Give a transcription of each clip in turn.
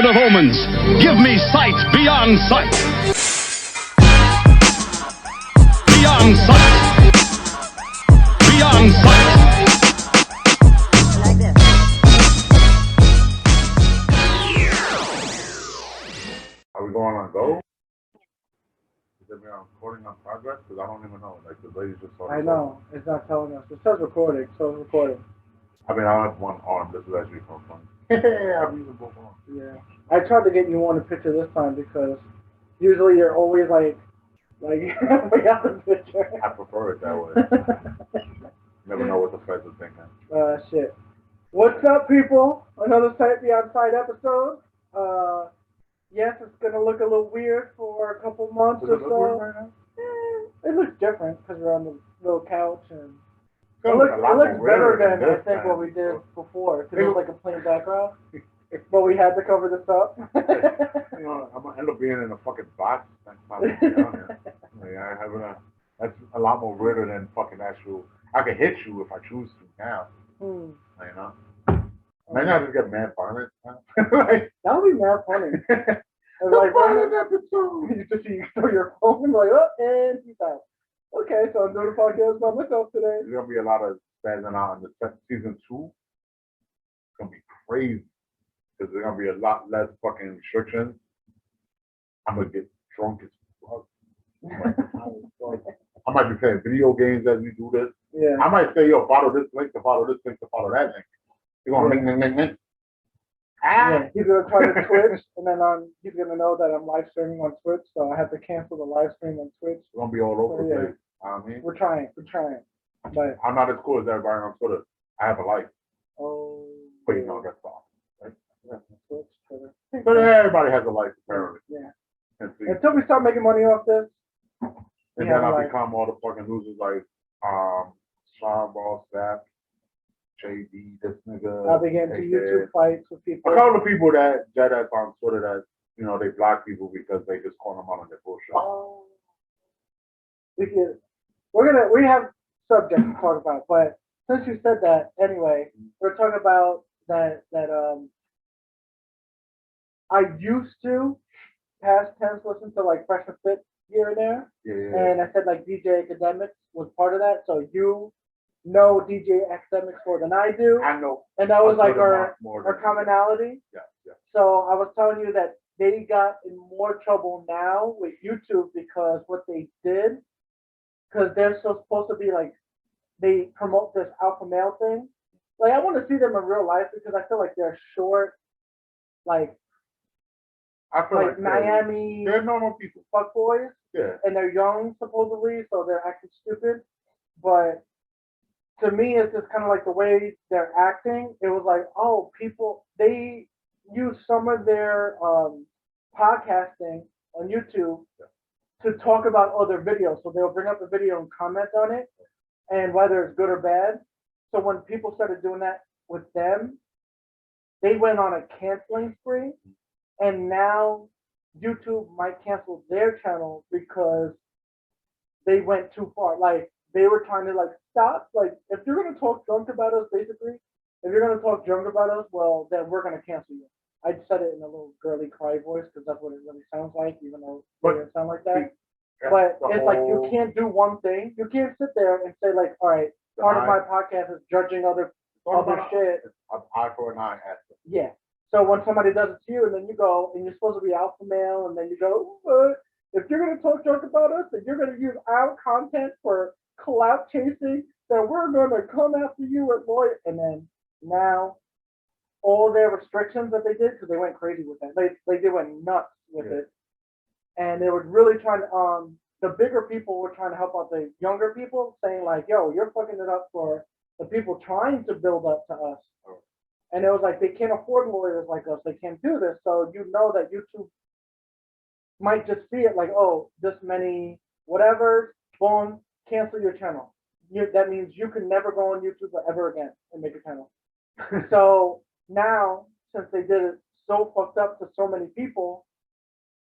Lord of Omens, give me sight beyond sight. Beyond sight. Beyond sight. Like this. Are we going on go? Is it recording on progress? Because I don't even know. Like, the lady just told us. I know. It's not telling us. It says recording, so it's recording. I mean, I have one arm. This is actually for fun. I'm using both arms. Yeah. I tried to get you on the picture this time because usually you're always like we got the picture. I prefer it that way. Never know what the feds are thinking. Shit. What's up, people? Another Sight Beyond Sight episode. Yes, it's gonna look a little weird for a couple months or so. Right now? It looks different because we're on the little couch and It looks better than I think what we this did time. before. Because it was like a plain background, but we had to cover this up. You know, I'm gonna end up being in a fucking box next time I'm down here. Like, that's a lot more weirder than fucking actual. I can hit you if I choose to now. You know. Maybe I just get mad violent. Like, That would be mad funny. Like, you throw your phone like, oh, and peace out. Okay, so I'm doing a podcast by myself today. There's gonna be a lot of spazzing out in the season 2. It's gonna be crazy because there's gonna be a lot less fucking restrictions. I'm gonna get drunk as fuck. I might be playing video games as we do this. Yeah. I might say, yo, follow this link to follow this link to follow that link. You're gonna link. Yeah, he's gonna try to Twitch, and then he's gonna know that I'm live streaming on Twitch, so I have to cancel the live stream on Twitch. It's gonna be all over the Yeah. place. I mean, We're trying, but I'm not as cool as everybody on Twitter. I have a life, but you know that's all. Right? Yeah. Twitch, Twitter. But everybody has a life apparently. Yeah. And see, Until we start making money off this, and yeah, then I like- become all the fucking losers like Sean Ball, Sap, JD, this nigga. I'll begin to YouTube fights with people. A couple of people that's on Twitter that, you know, they block people because they just call them out on their bullshit. Oh. We have subjects to talk about, but since you said that, anyway, we're talking about that I used to past tense listen to like Fresh and Fit here and there. Yeah. And I said like DJ Academics was part of that, so you know DJ Academics more than I do. I know. And that was like more our commonality. Yeah. So I was telling you that they got in more trouble now with YouTube because what they did, because they're so supposed to be like, they promote this alpha male thing. Like I want to see them in real life because I feel like they're short, like I feel like Miami they're normal people. fuckboys. Yeah. And they're young supposedly, so they're acting stupid. But to me, it's just kind of like the way they're acting. It was like, oh, people, they use some of their podcasting on YouTube to talk about other videos. So they'll bring up a video and comment on it, and whether it's good or bad. So when people started doing that with them, they went on a canceling spree, and now YouTube might cancel their channel because they went too far. Like, they were trying to like stop. Like, if you're gonna talk junk about us, basically, if you're gonna talk junk about us, well, then we're gonna cancel you. I said it in a little girly cry voice because that's what it really sounds like, even though it doesn't sound like that. But it's like you can't do one thing. You can't sit there and say like, all right, part of my podcast is judging other shit. An eye for an eye. Yeah. So when somebody does it to you, and then you go, and you're supposed to be alpha male, and then you go, if you're gonna talk junk about us, and you're gonna use our content for clout chasing, then we're gonna come after you at lawyer. And then now, all their restrictions that they did, because they went crazy with that. They went nuts with it, and they were really trying to. The bigger people were trying to help out the younger people, saying like, "Yo, you're fucking it up for the people trying to build up to us." And it was like, they can't afford lawyers like us. They can't do this. So you know that YouTube might just see it like, oh, this many whatever, boom, cancel your channel. That means you can never go on YouTube ever again and make a channel. So now, since they did it so fucked up to so many people,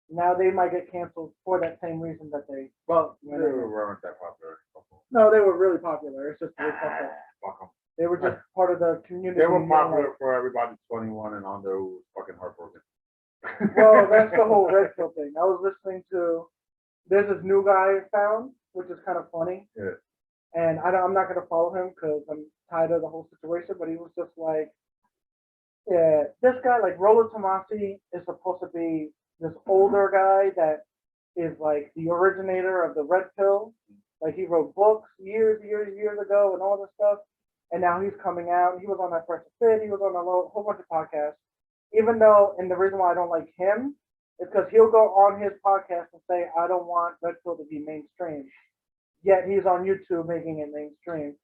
now they might get canceled for that same reason that they. Well, they weren't that popular. No, they were really popular. It's just really fucked up. Fuck them. They were just part of the community. They were popular for everybody 21 and under who was fucking heartbroken. Well, that's the whole red pill thing. I was listening to. There's this new guy I found, which is kind of funny. Yeah. And I'm not gonna follow him because I'm tired of the whole situation. But he was just like, yeah, this guy, like Rollo Tomasi, is supposed to be this older guy that is like the originator of the red pill. Like he wrote books years ago and all this stuff. And now he's coming out. He was on that Fresh Fit. He was on a whole bunch of podcasts. Even though, and the reason why I don't like him is because he'll go on his podcast and say, I don't want red pill to be mainstream. Yet he's on YouTube making it mainstream.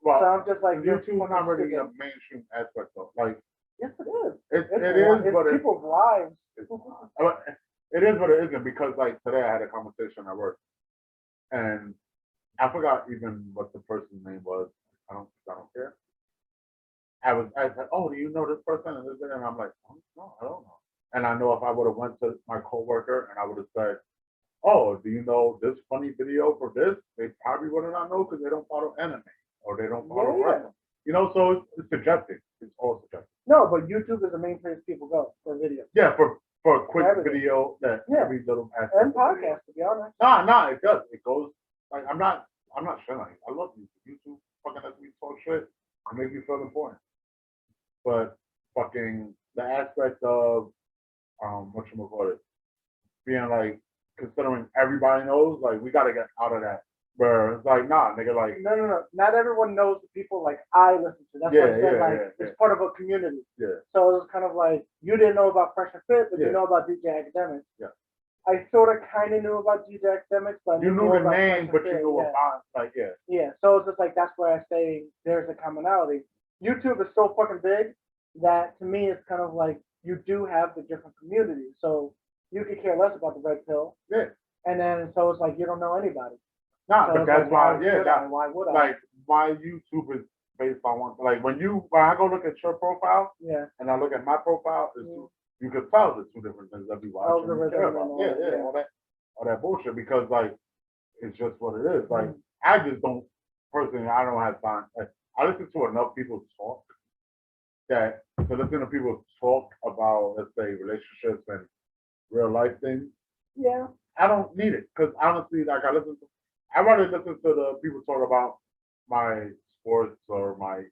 Well, so I'm just like, YouTube's not really a mainstream aspect though. Like, yes, it is. It is, it's but people's lives. It is, but it isn't because like today I had a conversation at work, and I forgot even what the person's name was. I don't care. I said, oh, do you know this person and this and I'm like, oh, no, I don't know. And I know if I would have went to my coworker and I would have said, oh, do you know this funny video for this? They probably would have not know because they don't follow anime or they don't follow wrestling. You know, so it's suggesting. It's all suggesting. No, but YouTube is the main place people go for videos. Yeah, for a quick video that every little aspect. And podcast, to be honest. Nah, it does. It goes like I'm not shilling. I love YouTube. YouTube fucking lets me talk shit. It makes me feel important. But fucking the aspect of whatchamacallit, being like considering everybody knows, like we gotta get out of that. Where it's like, nah, nigga, like no. Not everyone knows the people like I listen to. That's what I said, it's part of a community. Yeah. So it was kind of like you didn't know about Fresh and Fit, but you know about DJ Academics. Yeah. I sort of kind of knew about DJ Academics, but you knew the name, but you knew about Yeah. So it's just like that's where I say there's a commonality. YouTube is so fucking big that to me it's kind of like you do have the different communities. So you could care less about the red pill. Yeah. And then so it's like you don't know anybody. Nah, so but that's like, why. Why would I? Like my YouTube is based on one. Like when I go look at your profile, and I look at my profile, you could tell the two different things that we watch. All that bullshit because like it's just what it is. Like I just don't personally. I don't have time. Like, I listen to enough people talk that to listen to people talk about, let's say, relationships and real life things. Yeah. I don't need it because honestly, like I rather listen to the people talk about my sports or my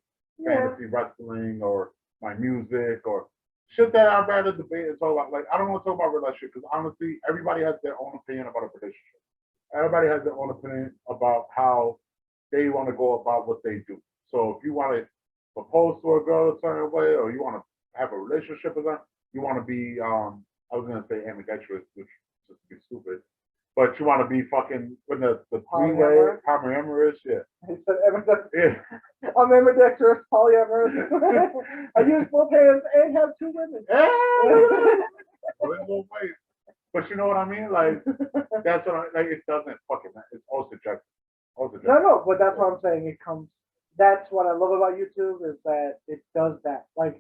fantasy wrestling or my music or shit that I'd rather debate and talk about. Like I don't want to talk about relationship because honestly, everybody has their own opinion about a relationship. Everybody has their own opinion about how they want to go about what they do. So if you want to propose to a girl a certain way, or you want to have a relationship with her, you want to be, I was going to say ambidextrous, which is just be stupid, but you want to be fucking with the three-way, polyamorous, He said ambidextrous. I'm ambidextrous, polyamorous. I use both hands and have two women. But you know what I mean? Like, that's what it doesn't fucking matter. It's all subjective. No, but that's what I'm saying. It comes. That's what I love about YouTube is that it does that. Like,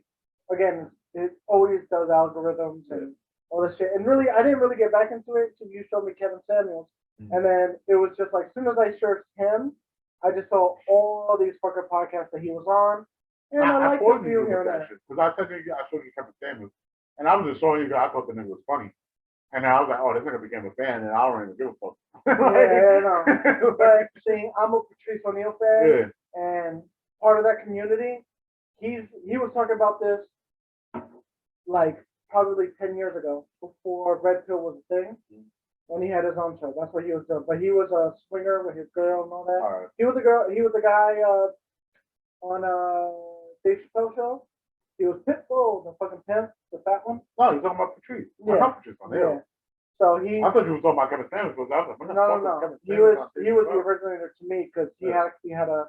again, it always does algorithms and all this shit. And really, I didn't really get back into it until you showed me Kevin Samuels. And then it was just like, as soon as I searched him, I just saw all these fucking podcasts that he was on. And I liked a few here and there. Because I showed you Kevin Samuels. And I was just showing you I thought the nigga was funny. And then I was like, oh, this nigga became a fan, and I don't even give a fuck. No. But see, I'm a Patrice O'Neal fan, and part of that community, he was talking about this like probably 10 years ago, before Red Pill was a thing, when he had his own show. That's what he was doing. But he was a swinger with his girl and all that. All right. He was a guy on Dave Chappelle show. He was Pitbull, the fucking pimp, the fat one. No, you're talking about Patrice. Not Patrice on there. So I thought you were talking about Kevin Samuels. No. He was the originator to me because he actually had a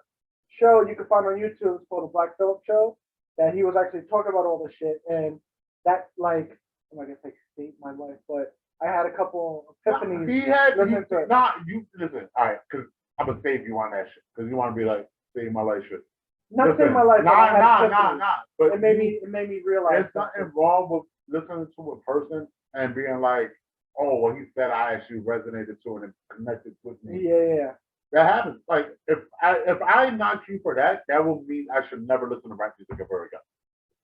show you can find on YouTube. It's called the Black Phillip Show. That he was actually talking about all this shit, and that like I'm not gonna say saved my life, but I had a couple epiphanies. Listen. All right, because I'm gonna save you on that shit because you want to be like save my life shit. Not save my life. Nah. But it made me realize there's nothing wrong with listening to a person and being like, oh, what he said, I actually resonated to and it connected with me. Yeah. That happens. Like if I knock you for that, that will mean I should never listen to rap music ever again.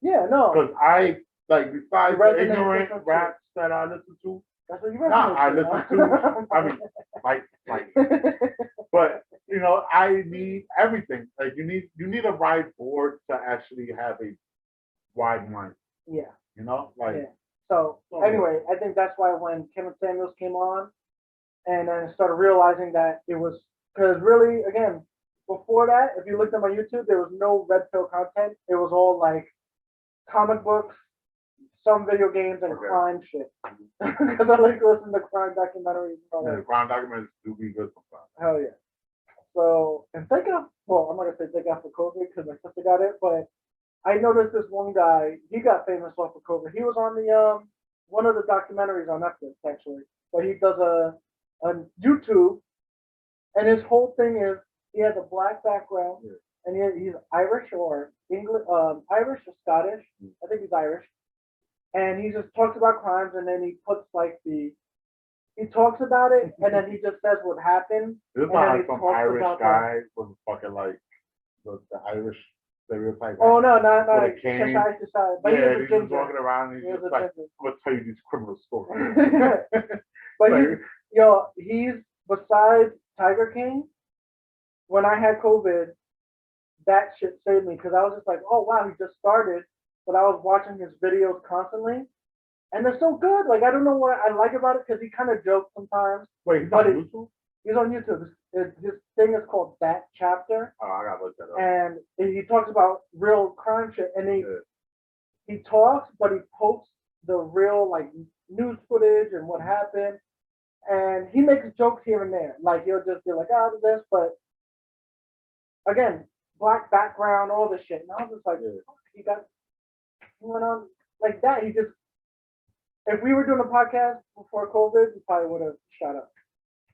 Yeah, no. Because I like besides the ignorant rap that I listen to. That's what you Nah, I mentioned. listen to. I mean, like, but you know, I need everything. Like you need a wide board to actually have a wide mind. Yeah. You know, like. Yeah. So anyway, I think that's why when Kevin Samuels came on, and then started realizing that it was because really again before that, if you looked at my YouTube, there was no red pill content. It was all like comic books, some video games, and crime shit. Because I like to listen to crime documentaries and all Yeah, that. the crime documentaries do be good sometimes. Hell yeah. So, and thank God, well, I'm not going to say thank God for COVID because my sister got it, but I noticed this one guy, he got famous off of COVID. He was on the, one of the documentaries on Netflix, actually. But he does a YouTube, and his whole thing is he has a black background, and he's Irish or English, Irish or Scottish. I think he's Irish. And he just talks about crimes, and then he puts like he talks about it, and then he just says what happened. This is not like some Irish guy was fucking like the Irish stereotype. Oh no, not with a cane. Cheshire. But Yeah, he's he's just walking around and he's just like, ginger. I'm gonna tell you these criminal stories. But like, he's besides Tiger King. When I had COVID, that shit saved me because I was just like, oh wow, he just started, but I was watching his videos constantly, and they're so good. Like I don't know what I like about it because he kind of jokes sometimes. Wait, he's on YouTube? He's on YouTube. His thing is called That Chapter. Oh, I gotta look that up. And he talks about real crime shit, and he talks, but he posts the real like news footage and what happened, and he makes jokes here and there. Like he'll just be like, "Oh, this," but again, black background, all this shit. And I was just like, he went on like that. He just, if we were doing a podcast before COVID, we probably would have shut up.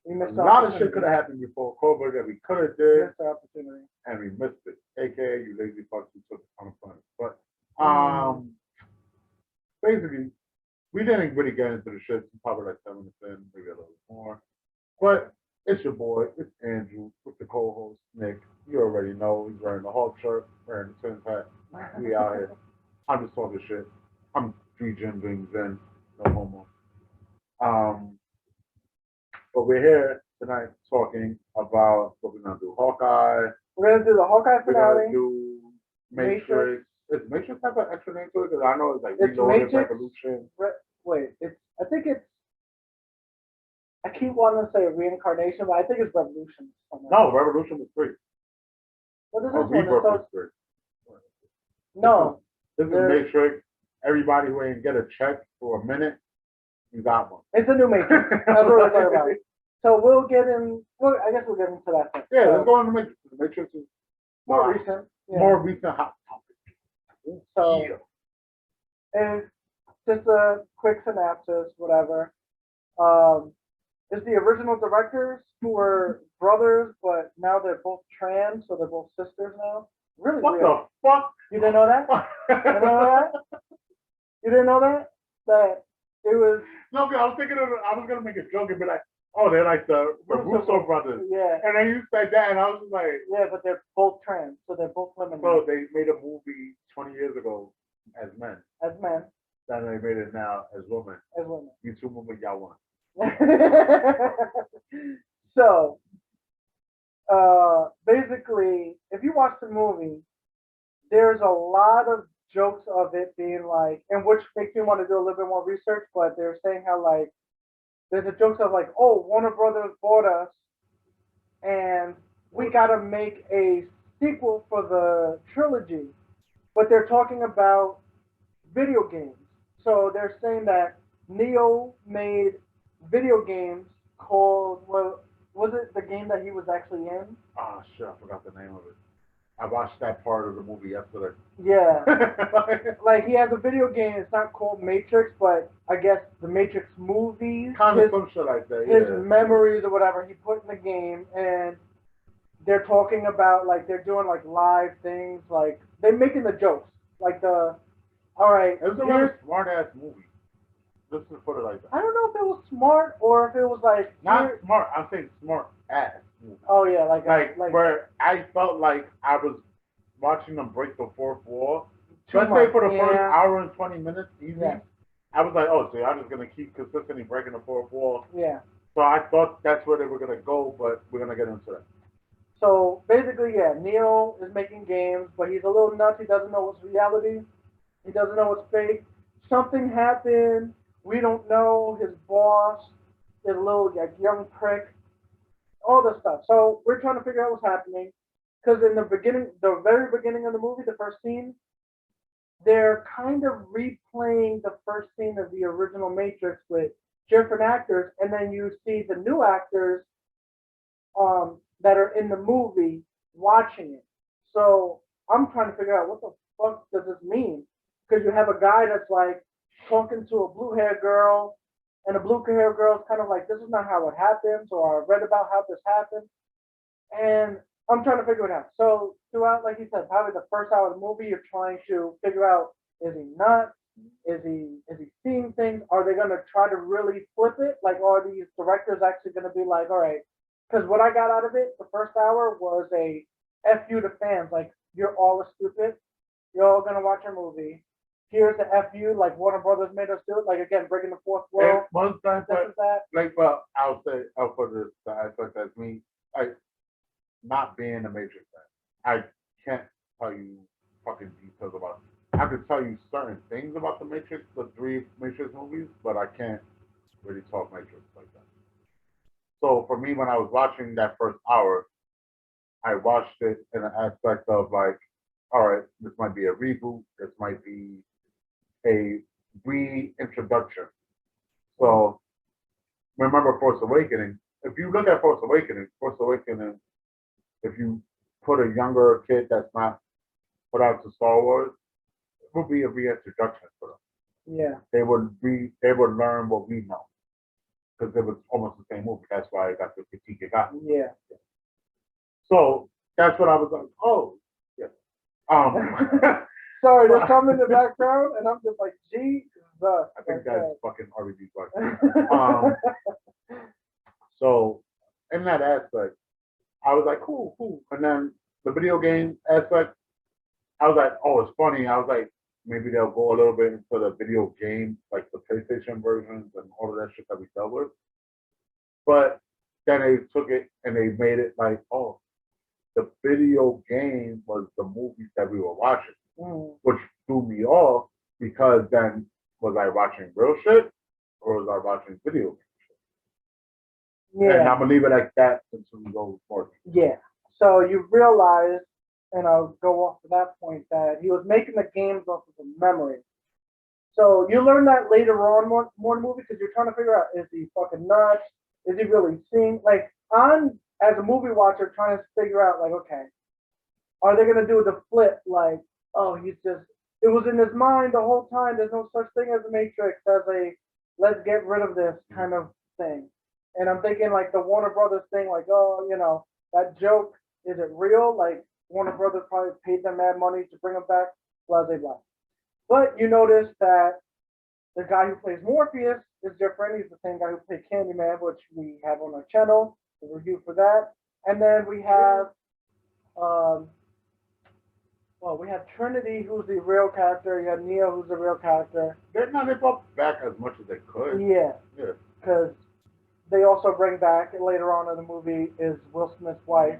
We missed a lot of shit could have happened before COVID that we could have did. Missed our opportunity. And we missed it. AKA you lazy fucks who took it on the fun. But basically, we didn't really get into the shit. Probably like 7 minutes in, maybe a little more. But it's your boy, it's Andrew, with the co-host Nick. You already know he's wearing the Hawk shirt, wearing the Twins hat. We out here. I'm just talking shit. I'm 3 gym rings in, no homo. But we're here tonight talking about what we're gonna do. Hawkeye. We're gonna do the Hawkeye finale. We're gonna do Matrix. Does Matrix have an extra name to it? Because I know it's like Reloaded, Revolution. Wait, I think it's. I keep wanting to say Reincarnation, but I think it's Revolution. No, Revolution was 3. What is this one? Rebirth was 3. No. This is Matrix. Everybody who ain't get a check for a minute, you got one. It's a new Matrix. That's what we're talking about. So we'll get in. Well, I guess we'll get into that. Thing. Yeah, let's go into Matrix. The Matrix is more recent. Yeah. More recent hot topic. So, and just a quick synopsis, whatever. It's the original directors who were brothers, but now they're both trans, so they're both sisters now. Really what weird. The fuck? You didn't know that? You didn't know that? You didn't know that? That it was. No, I was thinking I was gonna make a joke and be like, oh, they're like the Russo brothers. Yeah. And then you said that, and I was like, yeah, but they're both trans, so they're both women. So they made a movie 20 years ago as men. As men. Then they made it now as women. As women. You 2 women, y'all won. So, basically, if you watch the movie, there's a lot of jokes of it being like, and which makes me want to do a little bit more research, but they're saying how like, there's a jokes of like, oh, Warner Brothers bought us, and we got to make a sequel for the trilogy, but they're talking about video games. So they're saying that Neo made video games called, well, was it the game that he was actually in? Oh shit, I forgot the name of it. I watched that part of the movie yesterday. Yeah. Like he has a video game, it's not called Matrix, but I guess the Matrix movies. Kind of some shit like that, his memories or whatever he put in the game, and they're talking about, like, they're doing, like, live things, like, they're making the jokes. Like alright. It was a really smart-ass movie. Let's just put it like that. I don't know if it was smart or if it was like not smart. I'm saying smart ass movie. Oh yeah, like where I felt like I was watching them break the fourth wall. Let's say for the first hour and 20 minutes, easy. Yeah. I was like, oh, so y'all just gonna keep consistently breaking the fourth wall. Yeah. So I thought that's where they were gonna go, but we're gonna get into that. So basically, yeah, Neo is making games, but he's a little nuts. He doesn't know what's reality. He doesn't know what's fake. Something happened. We don't know. His boss is a little like young prick. All this stuff. So we're trying to figure out what's happening. Because in the beginning, the very beginning of the movie, the first scene, they're kind of replaying the first scene of the original Matrix with different actors, and then you see the new actors that are in the movie watching it. So I'm trying to figure out what the fuck does this mean? Because you have a guy that's like talking to a blue haired girl, and a blue haired girl is kind of like, this is not how it happens, or I read about how this happened. And I'm trying to figure it out. So throughout, like you said, probably the first hour of the movie, you're trying to figure out, is he nuts? Is he seeing things? Are they gonna try to really flip it? Like, are these directors actually gonna be like, all right? Because what I got out of it, the first hour was a f you to fans. Like, you're all stupid. You're all gonna watch a movie. Here's the f you. Like Warner Brothers made us do it. Like again, breaking the fourth wall. One thing, This is that. like, well, I'll say, I'll put this the aspect as me, like, not being a Matrix fan. I can't tell you fucking details about it. I could tell you certain things about the Matrix, the three Matrix movies, but I can't really talk Matrix like that. So for me, when I was watching that first hour, I watched it in an aspect of like, all right, this might be a reboot, this might be a reintroduction. So remember Force Awakening. If you look at Force Awakening, if you put a younger kid that's not put out to Star Wars, it would be a reintroduction for them. Yeah. They would learn what we know because it was almost the same movie. That's why I got the critique it got. Yeah. So that's what I was like. Oh, yeah. Sorry, there's some in the background, and I'm just like, Jesus. I think that's fucking RBG fucking. So in that aspect, I was like, cool, cool. And then the video game aspect, I was like, oh, it's funny. I was like, maybe they'll go a little bit into the video game, like the PlayStation versions and all of that shit that we dealt with. But then they took it and they made it like, oh, the video game was the movies that we were watching, which threw me off because then was I watching real shit or was I watching video game shit? Yeah. And I'm gonna leave it like that until we go forward. Yeah. So you realize, and I'll go off to that point, that he was making the games off of the memory. So you learn that later on more in the movie because you're trying to figure out, is he fucking nuts? Is he really seeing? Like, I'm, as a movie watcher, trying to figure out, like, okay, are they going to do the flip? Like, oh, he's just, it was in his mind the whole time. There's no such thing as a Matrix, as a let's get rid of this kind of thing. And I'm thinking, like, the Warner Brothers thing, like, oh, you know, that joke, is it real? Like, Warner Brothers probably paid them mad money to bring him back, blah, blah, blah. But you notice that the guy who plays Morpheus is different. He's the same guy who played Candyman, which we have on our channel, the review for that. And then we have, we have Trinity, who's the real character. You have Neo, who's the real character. They brought back as much as they could. Yeah. Yeah. Because they also bring back, later on in the movie, is Will Smith's wife.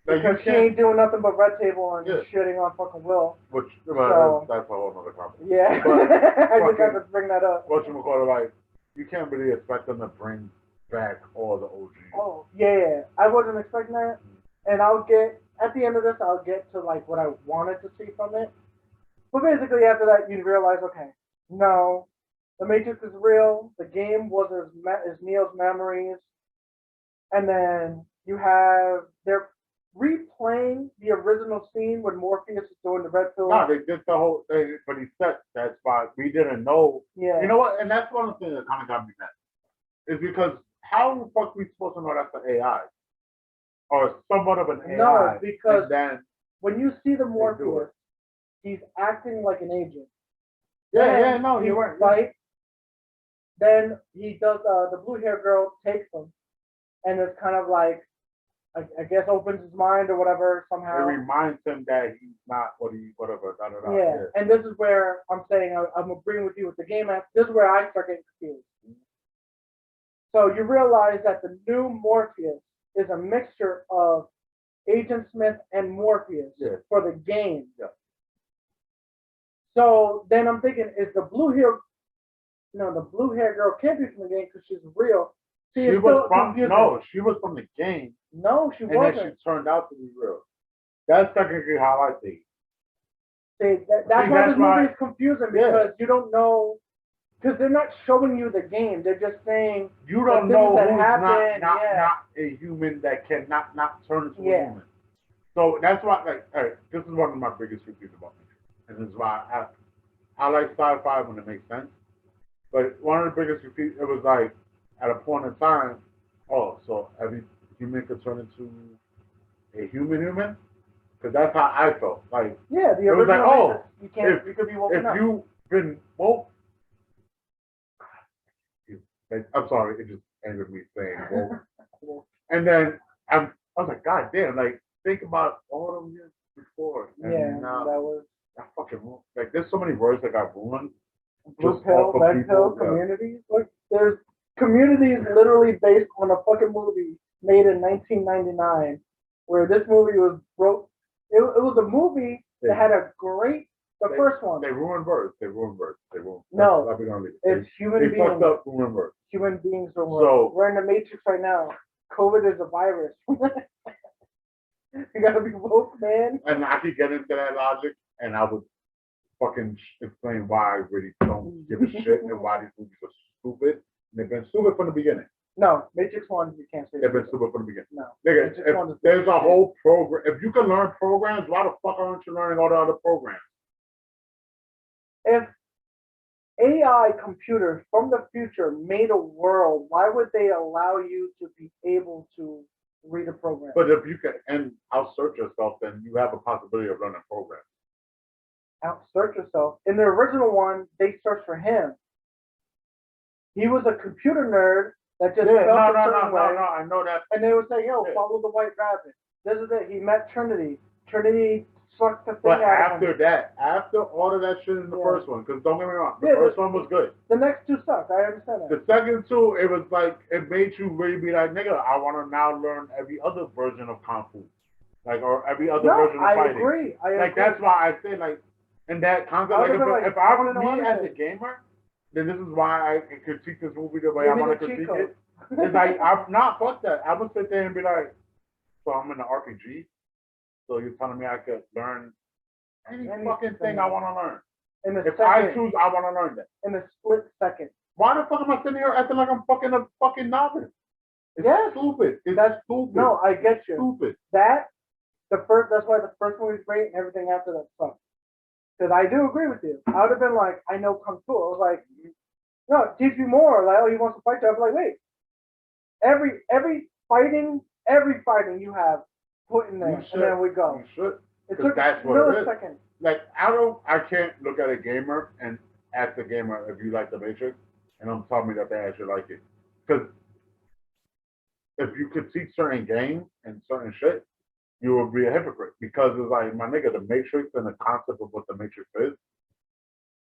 Because she ain't doing nothing but red table and shitting on fucking Will. Which, So, that's a whole other conversation. Yeah. But I just have to bring that up. Whatchamacallit, like, you can't really expect them to bring back all the OGs. Oh, yeah. I wasn't expecting that. And I'll get, at the end of this, I'll get to, like, what I wanted to see from it. But basically, after that, you realize, okay, no, the Matrix is real. The game was is Neo's memories. And then you have, they're replaying the original scene when Morpheus is doing the red pill. No, they did the whole thing, but he set that spot. We didn't know. Yeah. You know what? And that's one of the things that kind of got me mad. Is because how the fuck we supposed to know that's an AI? Or somewhat of an AI? No, because then when you see the Morpheus, he's acting like an agent. Yeah, no, he weren't. Right? Then he does, the blue hair girl takes him, and it's kind of like I guess opens his mind or whatever It somehow. reminds him that he's not whatever. Da, da, da. Yeah, and this is where I'm saying I'm agreeing with you with the game. This is where I start getting confused. So you realize that the new Morpheus is a mixture of Agent Smith and Morpheus for the game. Yeah. So then I'm thinking, is the blue hair? No, the blue hair girl can't be from the game because she's real. She was from the game. No, she and wasn't. then she turned out to be real. That's technically how I see it. See, that's why this movie is confusing because you don't know. Because they're not showing you the game. They're just saying you don't know that who's happened. not a human that cannot not turn into a human. So that's why, this is one of my biggest reviews about me, and this is why I like sci-fi when it makes sense. But one of the biggest reviews, it was like at a point in time, so every human could turn into a human, because that's how I felt. Like the it was like, you can't. You could be woken up. If you've been woke. I'm sorry, it just angered me saying woke. And then I was like, God damn, like think about all them years before. And that fucking like there's so many words that got ruined. Blue pill, red pill, communities. Like there's communities literally based on a fucking movie made in 1999, where this movie was broke. It was a movie that had a great. First one. They ruined words. No, it's human beings. They fucked up ruined words. Human beings are words. We're in the Matrix right now. COVID is a virus. You gotta be woke, man. And I could get into that logic, and I would fucking explain why I really don't give a shit and why these movies are stupid. And they've been stupid from the beginning. No, Matrix 1, you can't say they've been stupid from the beginning. No. Nigga, if there's a whole program. If you can learn programs, why the fuck aren't you learning all the other programs? If AI computers from the future made a world, why would they allow you to be able to read a program? But if you can out-search yourself, then you have a possibility of learning programs. Out-search yourself. In the original one, they searched for him. He was a computer nerd that just felt a certain way. No, I know that. And they would say, yo, follow the white rabbit. This is it. He met Trinity. Trinity sucked the thing but out of him. after all of that shit in the first one, because don't get me wrong, the first one was good. The next two sucked. I understand that. The second two, it was like, it made you really be like, nigga, I want to now learn every other version of Kung Fu. Like, or every other version of fighting. I agree. Like, that's why I say, like, in that concept, like, if I was me as a gamer, then this is why I critique this movie the way I want to critique it. It's like, I'm not, fuck that. I would sit there and be like, so I'm in the RPG, so you're telling me I could learn any fucking thing I want to learn. If I choose, I want to learn that. In a split second. Why the fuck am I sitting here acting like I'm fucking a fucking novice? It's stupid. That's stupid. No, I get you. Stupid. That's why the first movie is great and everything after that sucks. Because I do agree with you. I would have been like, I know Kung Fu. I was like, no, teach me more. Like, oh, he wants to fight you. I was like, wait. Every fighting you have put in there, and then we go. You should. It took that's what milliseconds. Like, I can't look at a gamer and ask the gamer if you like the Matrix, and I'm telling me that they actually like it. Because if you critique certain games and certain shit, you will be a hypocrite. Because it's like, my nigga, the Matrix and the concept of what the Matrix is,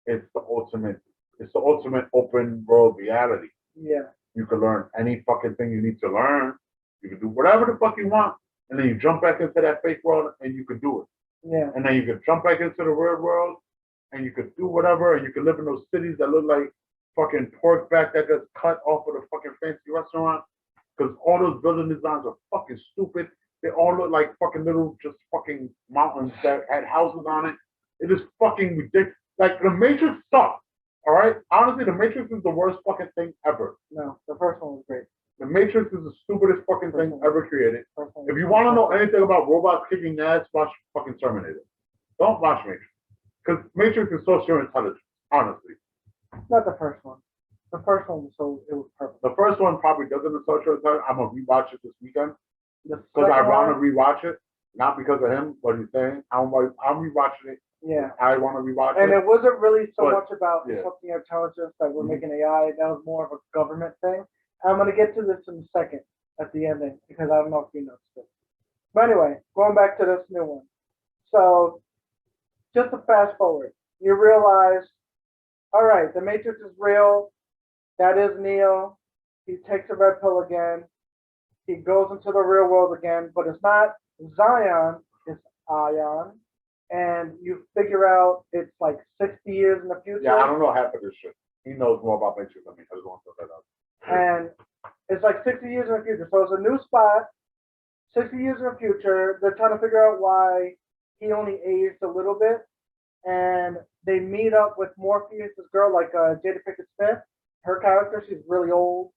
it's the ultimate open world reality. Yeah. You can learn any fucking thing you need to learn. You can do whatever the fuck you want. And then you jump back into that fake world and you can do it. Yeah. And then you can jump back into the real world and you can do whatever, and you can live in those cities that look like fucking pork back that gets cut off of the fucking fancy restaurant. Because all those building designs are fucking stupid. They all look like fucking little just fucking mountains that had houses on it. It is fucking ridiculous. Like, the Matrix sucks. All right? Honestly, the Matrix is the worst fucking thing ever. No, the first one was great. The Matrix is the stupidest fucking thing ever created. If you want to know anything about robots kicking ass, watch fucking Terminator. Don't watch Matrix. Because Matrix is socio-intelligence, honestly. Not the first one. The first one was it was perfect. The first one probably doesn't the socio-intelligence. I'm going to rewatch it this weekend. Because I want to rewatch it. Not because of him, what he's saying. I'm rewatching it. Yeah. I want to rewatch it. And it wasn't really so much about something intelligence that we're making AI. That was more of a government thing. I'm going to get to this in a second. at the ending because I don't know if you noticed it. But anyway, going back to this new one. So just to fast forward, you realize, all right, the Matrix is real. That is Neo. He takes a red pill again. He goes into the real world again, but it's not Zion, it's Ion. And you figure out it's like 60 years in the future. Yeah, I don't know half of this shit. He knows more about Matrix than me. I just want to throw that out. And it's like 60 years in the future. So it's a new spot, 60 years in the future. They're trying to figure out why he only aged a little bit. And they meet up with Morpheus, this girl like Jada Pinkett Smith. Her character, she's really old.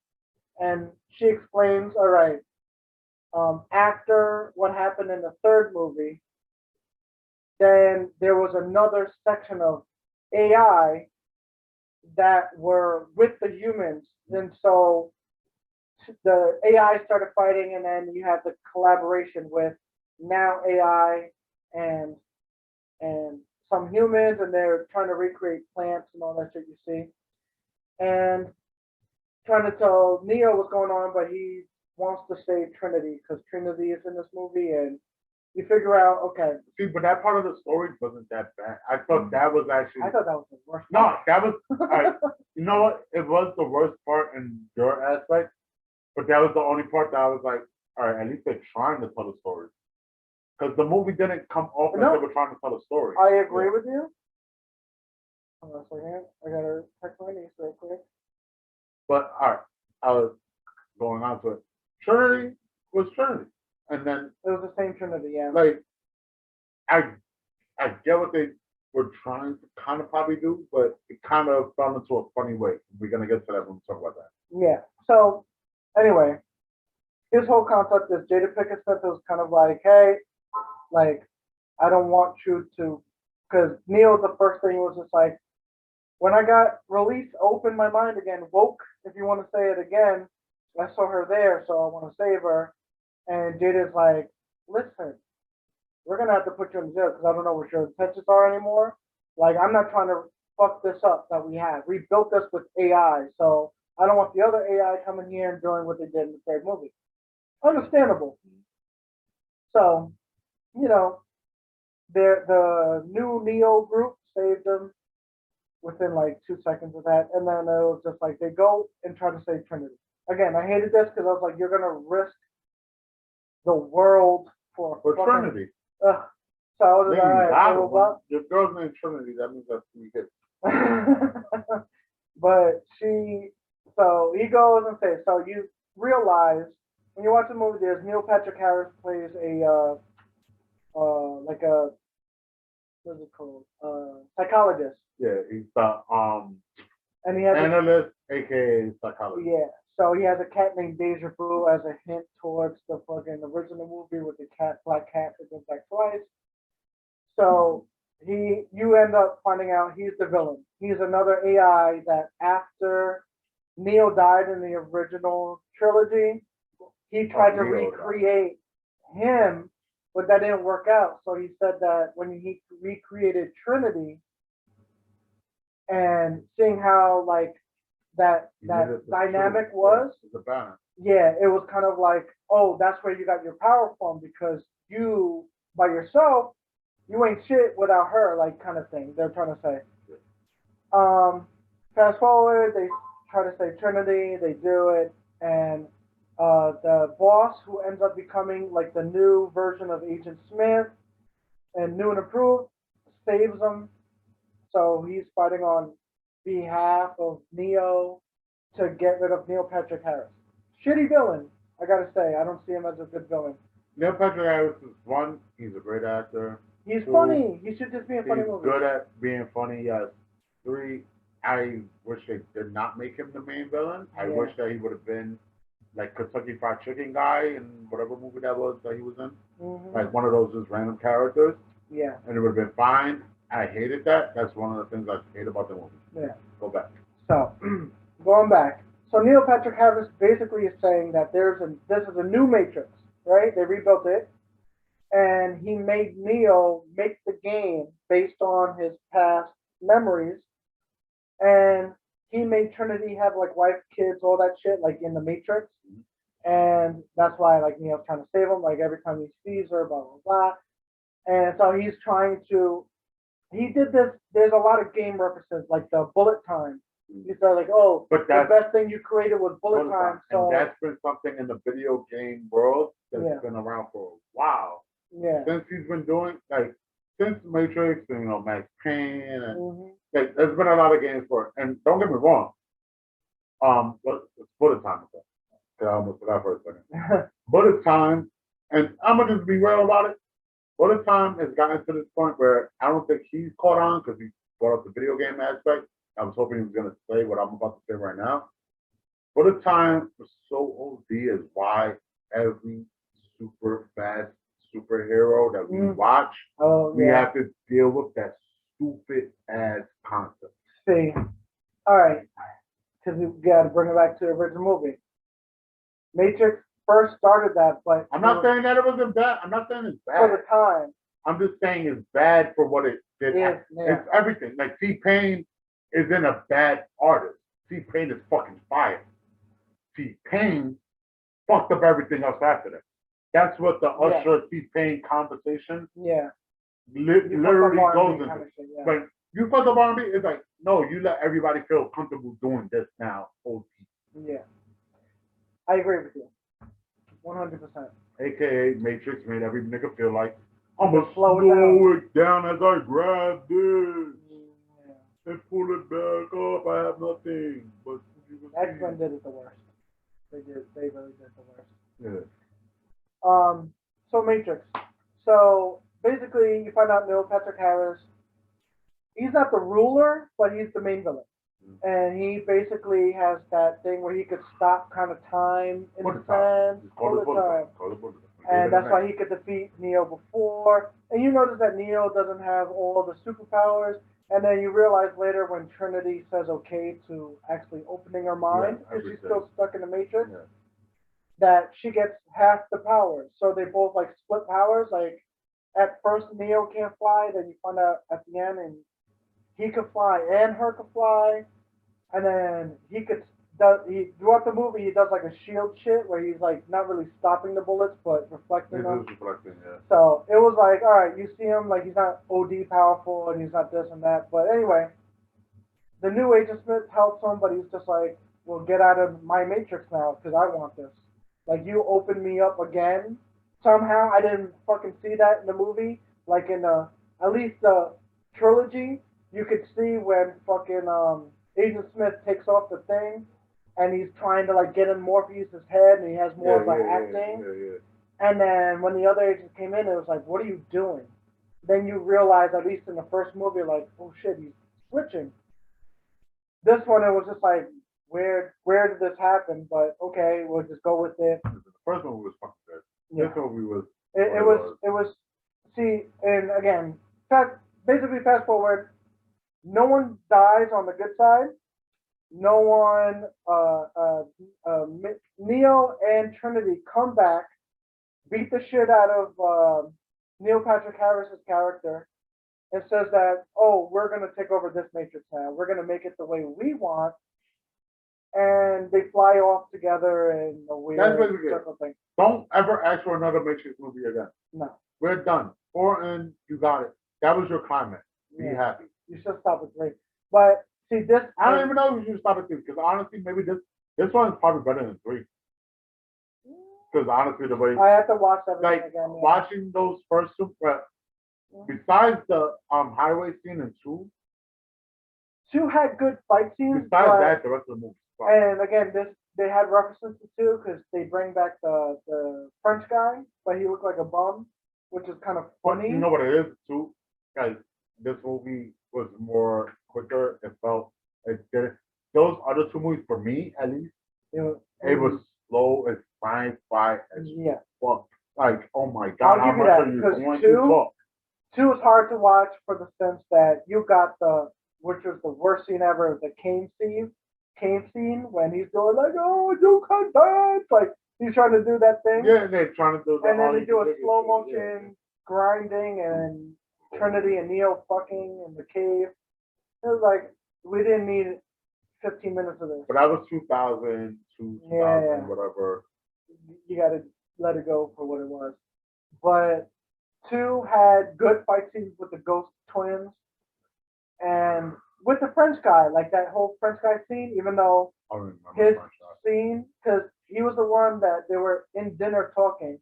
And she explains, all right, after what happened in the third movie, then there was another section of AI that were with the humans. And so the AI started fighting, and then you had the collaboration with now AI and some humans, and they're trying to recreate plants and all that shit you see. And trying to tell Neo what's going on, but he wants to save Trinity because Trinity is in this movie, and you figure out, okay. See, but that part of the story wasn't that bad. I thought that was actually. I thought that was the worst. No, that was. All right, you know what? It was the worst part in your aspect, but that was the only part that I was like, all right, at least they're trying to tell a story. Because the movie didn't come off as they were trying to tell a story. I agree with you. Hold on a second. I gotta text my niece real quick. But all right, I was going on to it. Trinity was Trinity, and then it was the same Trinity, yeah. Like, I get what they were trying to kind of probably do, but it kind of fell into a funny way. We're gonna get to that when we talk about that. Yeah. So anyway, his whole concept is Jada Pinkett Smith was kind of like, hey, like, I don't want you to, because Neo, the first thing was just like, when I got released, opened my mind again, woke, if you want to say it again, I saw her there, so I want to save her. And Jada's like, listen, we're going to have to put you in jail because I don't know what your intentions are anymore. Like, I'm not trying to fuck this up that we have. We built this with AI, so I don't want the other AI coming here and doing what they did in the third movie. Understandable. So, you know, the new Neo group saved them within like 2 seconds of that. And then it was just like they go and try to save Trinity. Again, I hated this because I was like, you're going to risk the world for fucking, Trinity. So I was like, all right, your girl's named Trinity, that means that's 3 hits. But so he goes and says, so you realize when you watch the movie, there's Neil Patrick Harris plays a like a what's it called? Psychologist. Yeah, he's the and he has analyst, aka psychologist. Yeah. So he has a cat named Deja Vu as a hint towards the fucking original movie with the black cat that goes back twice. So you end up finding out he's the villain. He's another AI that after Neo died in the original trilogy, he tried to recreate him, but that didn't work out. So he said that when he recreated Trinity and seeing how like that dynamic was, yeah, it was kind of like, oh, that's where you got your power from because you by yourself, you ain't shit without her, like kind of thing. They're trying to say. Fast forward, they try to say Trinity, they do it, and the boss who ends up becoming like the new version of Agent Smith and new and improved saves them. So he's fighting on behalf of Neo to get rid of Neil Patrick Harris. Shitty villain, I gotta say. I don't see him as a good villain. Neil Patrick Harris is one. He's a great actor. He's funny. He should just be in funny movies. He's good at being funny. Yes. 3, I wish they did not make him the main villain. I wish that he would have been like Kentucky Fried Chicken guy in whatever movie that was that he was in. Mm-hmm. Like one of those just random characters. Yeah. And it would have been fine. I hated that. That's one of the things I hate about the movie. Yeah. Go back. So, going back. So Neil Patrick Harris basically is saying that this is a new Matrix, right? They rebuilt it. And he made Neo make the game based on his past memories. And he made Trinity have like wife, kids, all that shit, like in the Matrix. and that's why like Neo's trying to save him. Like every time he sees her, blah blah blah. And so he's trying to. He did this. There's a lot of game references, like the bullet time. He said like, "Oh, But the best thing you created was bullet time." So and that's been something in the video game world that's Yeah. been around for a while. yeah, Since he's been doing like since Matrix and Max Payne and hmm like, there's been a lot of games for it. And don't get me wrong, it's bullet time. I almost forgot for a second. Bullet time, and I'm gonna just be real about it. Bullet time has gotten to this point where I don't think he's caught on because he brought up the video game aspect. I was hoping he was gonna say what I'm about to say right now. Bullet time was so OD is why every super fast superhero that we watch, oh we yeah. have to deal with that stupid ass concept. See, all right, because we got to bring it back to the original movie. Matrix first started that, but I'm not saying that it wasn't bad. I'm not saying it's for bad. the time. I'm just saying it's bad for what it did. Yeah. It's everything. Like T-Pain isn't a bad artist. T-Pain is fucking fire. T-Pain fucked up everything else after that. That's what the Usher T-Pain conversation Yeah, literally goes into. kind of shit, yeah. But you fuck up R&B, it's like, no, you let everybody feel comfortable doing this now. OD. Yeah, I agree with you, 100%. AKA Matrix made every nigga feel like I'm gonna Slow slow it it down as I grab this Yeah. and pull it back up. I have nothing. But you can X-Men did it the worst. They really did the worst. Yeah. So Matrix. So basically, you find out Neil Patrick Harris. He's not the ruler, but he's the main villain, and he basically has that thing where he could stop kind of time in Bullet the time. sense, Call it bullet time, bullet. and that's why he could defeat Neo before. And you notice that Neo doesn't have all the superpowers, and then you realize later when Trinity says okay to actually opening her mind, because she's still stuck in the Matrix. Yeah. That she gets half the powers. So they both like split powers. Like at first Neo can't fly, then you find out at the end and he could fly and her could fly. And then throughout the movie he does like a shield shit where he's like not really stopping the bullets but reflecting them. Yeah. So it was like, all right, you see him like he's not OD powerful and he's not this and that. But anyway, the new Agent Smith helps him, but he's just like, well, get out of my Matrix now because I want this. Like, you opened me up again. Somehow, I didn't fucking see that in the movie. Like, in at least the trilogy, you could see when fucking Agent Smith takes off the thing, and he's trying to, like, get in Morpheus' head, and he has more of an acting. And then when the other agents came in, it was like, what are you doing? Then you realize, at least in the first movie, like, oh shit, he's switching. This one, it was just like, where did this happen? But okay, we'll just go with it. The first one was fucking good. Yeah. This movie was. It was. See, and again, basically fast forward. No one dies on the good side. No one. Neo and Trinity come back, beat the shit out of Neil Patrick Harris's character, and says that, oh, we're gonna take over this Matrix now. We're gonna make it the way we want. And they fly off together in a weird circle thing. Don't ever ask for another Matrix movie again. No. We're done. 4 in, you got it. That was your climax. Be happy. You should stop at 3. But see this. I don't even know if you should stop at 3 because honestly, maybe this one is probably better than 3. Because honestly, the way I have to watch everything like again. watching those first two, besides the highway scene in 2. 2 had good fight scenes. Besides that, the rest of the movie. And again, they had references to 2 because they bring back the French guy, but he looked like a bum, which is kind of funny. You know what it is too? Guys, this movie was more quicker. It felt those other 2 movies for me at least. It was slow as sci-fi as fuck. Like, oh my god, I'll give you that because 2 is hard to watch for the sense that you got which was the worst scene ever, the Kane scene when he's going like, oh, you can't dance, like he's trying to do that thing. Yeah, they're trying to do that. And then they do a slow motion grinding and Trinity and Neo fucking in the cave. It was like we didn't need 15 minutes of this. But that was 2000, whatever. you got to let it go for what it was. But 2 had good fight scenes with the ghost twins and with the French guy, like that whole French guy scene, even though I don't remember his much of scene, because he was the one that they were in dinner talking.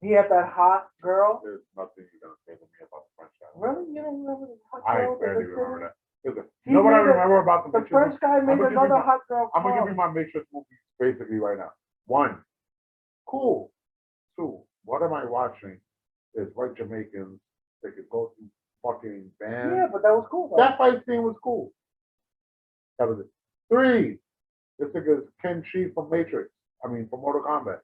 He had that hot girl. There's nothing you're gonna say to me about the French guy. Really? You don't remember the hot I girl? barely that they remember did? that. Listen, He you know what I made a- remember about The Matrix? French guy made I'ma give you another my- hot girl. I'm gonna give come. you my Matrix movies basically right now. 1, cool. 2, what am I watching? There's white Jamaicans that could go through fucking bands. Yeah, but that was cool. Though. That fight scene was cool. That was it. 3, this nigga's Ken Chi from Matrix. I mean, from Mortal Kombat.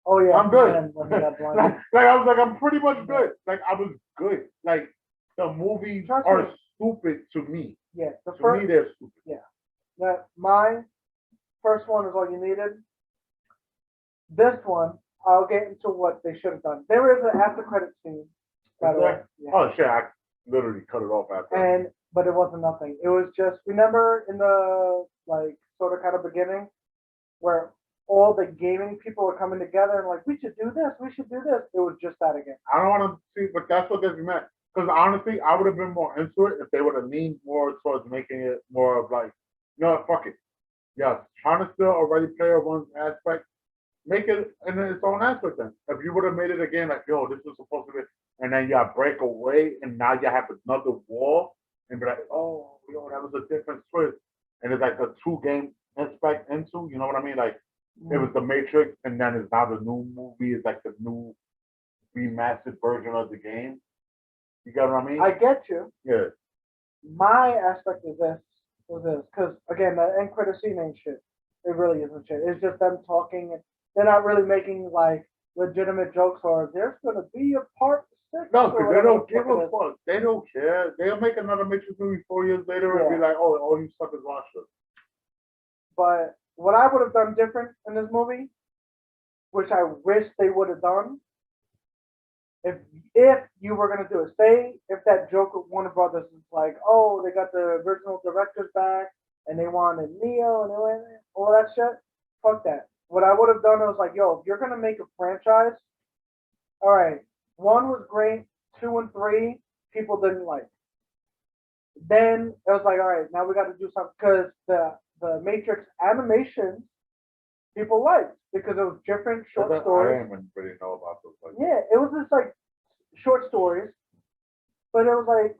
Oh yeah, I'm good. man, when he got like, blinded. I was like, I'm pretty much good. Like, I was good. Like, the movies Trust are me. stupid to me. Yeah, the To me, first. they're stupid. My first one is all you needed. This one, I'll get into what they should have done. There is an after credit scene, by the way. Yeah. Oh shit! I literally cut it off after. But it wasn't nothing. It was just remember in the like sort of kind of beginning where all the gaming people were coming together and like we should do this, we should do this. It was just that again. I don't want to see, but that's what this meant. Because honestly, I would have been more into it if they would have leaned more towards making it more of like, no, fuck it. Yes, trying to still a Ready Player One aspect, make it in its own aspect then. If you would have made it again, like, yo, this is supposed to be, and then you break away, and now you have another wall, and be like, oh, yo, that was a different twist. And it's like a 2-game aspect into, you know what I mean? Like, it was the Matrix, and then it's now the new movie, it's like the new remastered version of the game. You get what I mean? I get you. Yeah. My aspect of this was this, because again, the end credit scene ain't shit. It really isn't shit. It's just them talking. And they're not really making like legitimate jokes or there's gonna be a part 6. No, or because they whatever don't the give fuck it a is. fuck. They don't care. They'll make another Matrix movie 4 years later and be Yeah. like, oh, all you suckers watched it. But what I would have done different in this movie, which I wish they would have done, if you were gonna do it, say if that Joker Warner Brothers is like, oh, they got the original directors back and they wanted Neo and all that shit, fuck that. What I would have done was like, yo, if you're gonna make a franchise, all right, 1 was great, 2 and 3 people didn't like. Then it was like, all right, now we got to do something because the Matrix animation people liked because it was different short I stories. didn't really know about those. Like, Yeah, it was just like short stories, but it was like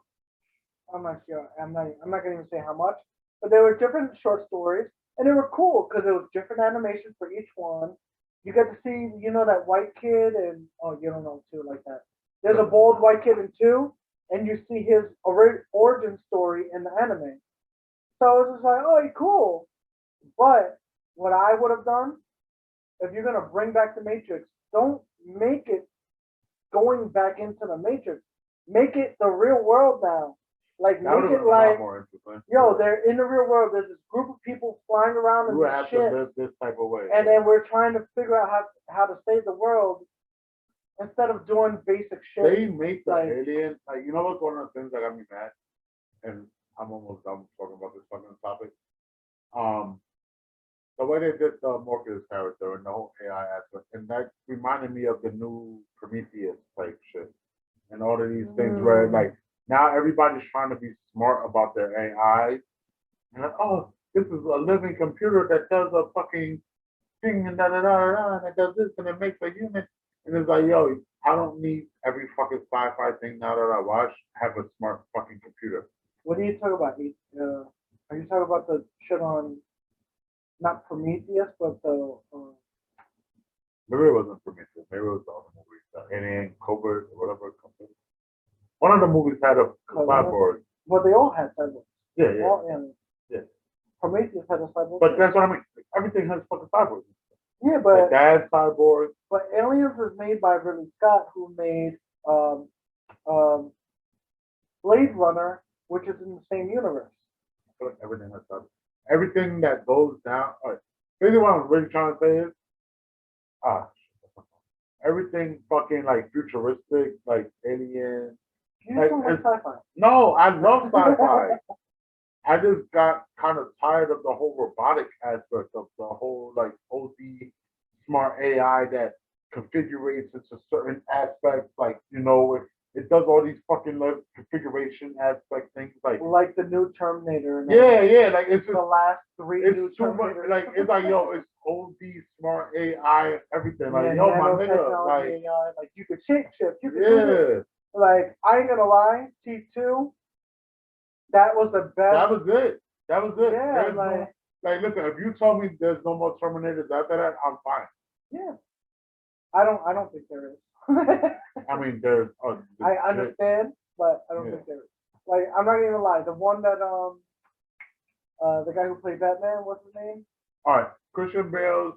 I'm not sure. I'm not gonna even say how much, but they were different short stories, and they were cool because it was different animation for each one. You get to see, that white kid, and oh, you don't know 2 like that. There's a bald white kid in 2, and you see his origin story in the anime. So it was just like, oh, cool. But what I would have done, if you're gonna bring back the Matrix, don't make it going back into the Matrix. Make it the real world now. Like that would make have it been a lot like, more interesting. yo, they're in the real world. There's this group of people flying around in You would this have shit, to live this type of way. and then we're trying to figure out how to save the world instead of doing basic shit. They make the like- alien, like, you know what's one of the things that got me mad? And I'm almost done talking about this fucking topic. The way they did the Morpheus character and the whole AI aspect, and that reminded me of the new Prometheus type shit. And all of these things where, like, now everybody's trying to be smart about their AI. And like, oh, this is a living computer that does a fucking thing and and it does this and it makes a human. And it's like, yo, I don't need every fucking sci-fi thing now that I watch have a smart fucking computer. What are you talking about? Are you talking about the shit on not Prometheus, but the Maybe it wasn't Prometheus. Maybe it was the other movie, the Alien Covert or whatever company. One of the movies had a cyborg. well, they all had cyborgs. Yeah, yeah. All aliens. Yeah. Prometheus had a cyborg. But that's what I mean. Everything has fucking cyborgs. yeah, The but dad cyborg. Aliens was made by Ridley Scott, who made Blade Runner, which is in the same universe. I feel like everything has cyborgs. Everything that goes down. All right. Basically, what I'm really trying to say is, everything fucking like futuristic, like alien. You Like, don't like sci-fi. No, I love sci-fi. I just got kind of tired of the whole robotic aspect of the whole like OD smart AI that configurates it to certain aspects. Like, it does all these fucking configuration aspect things. Like the new Terminator. And Yeah. Like, it's the just, last three it's new too much. Terminators. Like, it's like, yo, it's OD smart AI, everything. Like, Yeah, yo, my nigga, like, AI, like you could shape shift, you could do this. yeah, Like, I ain't gonna lie, T2, that was the best. that was it. That was it. Yeah, There's no, like, listen, if you told me there's no more Terminators after that, I'm fine. Yeah. I don't think there is. I mean, there's. I understand, but I don't think there is. Like, I'm not gonna lie, the one that the guy who played Batman, what's his name? All right, Christian Bale's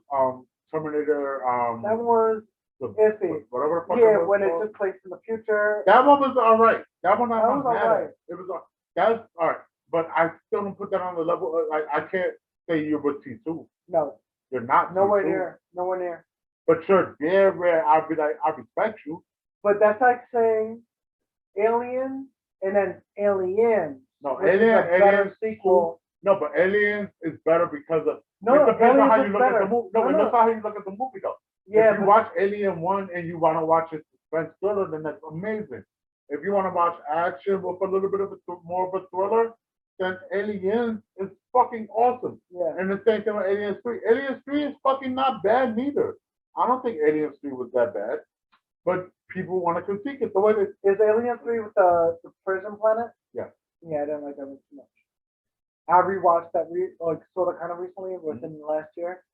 Terminator. That was iffy. Whatever. Yeah, when it took place in the future. That one was all right. That one I was all mad right. at. It was that's all right, but I still don't put that on the level. Like, I can't say you're with T2. No. You're not. Nowhere T2. near. Nowhere near. But sure, where I'll be like, I respect you. But that's like saying Alien and then Aliens. No, Aliens sequel. No, but Aliens is better because of. No, it depends on how you Aliens look is at the better. movie. No, it depends on how you look at the movie though. Yeah, if you watch Alien 1 and you want to watch a suspense thriller, then that's amazing. If you want to watch action with a little bit of more of a thriller, then Aliens is fucking awesome. Yeah. And the same thing with Aliens 3. Aliens 3 is fucking not bad neither. I don't think Aliens 3 was that bad. But people want to critique it the way that. Is Alien 3 with the prison planet? Yeah. Yeah, I didn't like that one too much. I rewatched that sort of kind of recently within the last year.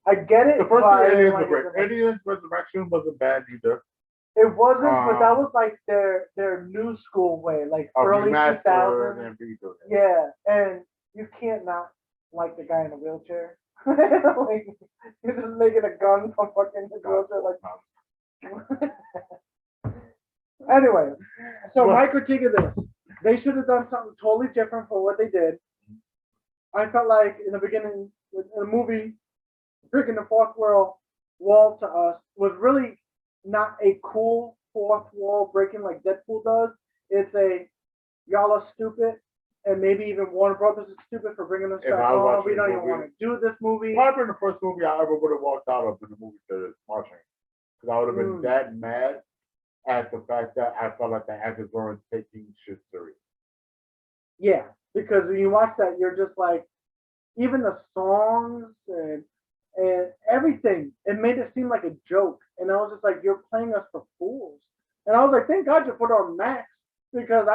I get it. The first Aliens were great. Aliens Resurrection wasn't bad either. It wasn't, but that was like their new school way, like early 2000s. Yeah, and you can't not like the guy in the wheelchair. Like, you're just making a gun from fucking his wheelchair, like. Anyway, so my critique of this, they should have done something totally different for what they did. I felt like in the beginning, in the movie, breaking the fourth wall to us was really not a cool fourth wall breaking like Deadpool does. It's a y'all are stupid, and maybe even Warner Brothers is stupid for bringing us back on. We don't even want to do this movie. Probably the first movie I ever would have walked out of in the movie theater watching, because I would have been that mad at the fact that I felt like the actors weren't taking shit serious. Yeah, because when you watch that, you're just like, even the songs and everything, it made it seem like a joke. And I was just like, you're playing us for fools. And I was like, thank God you put on Max, because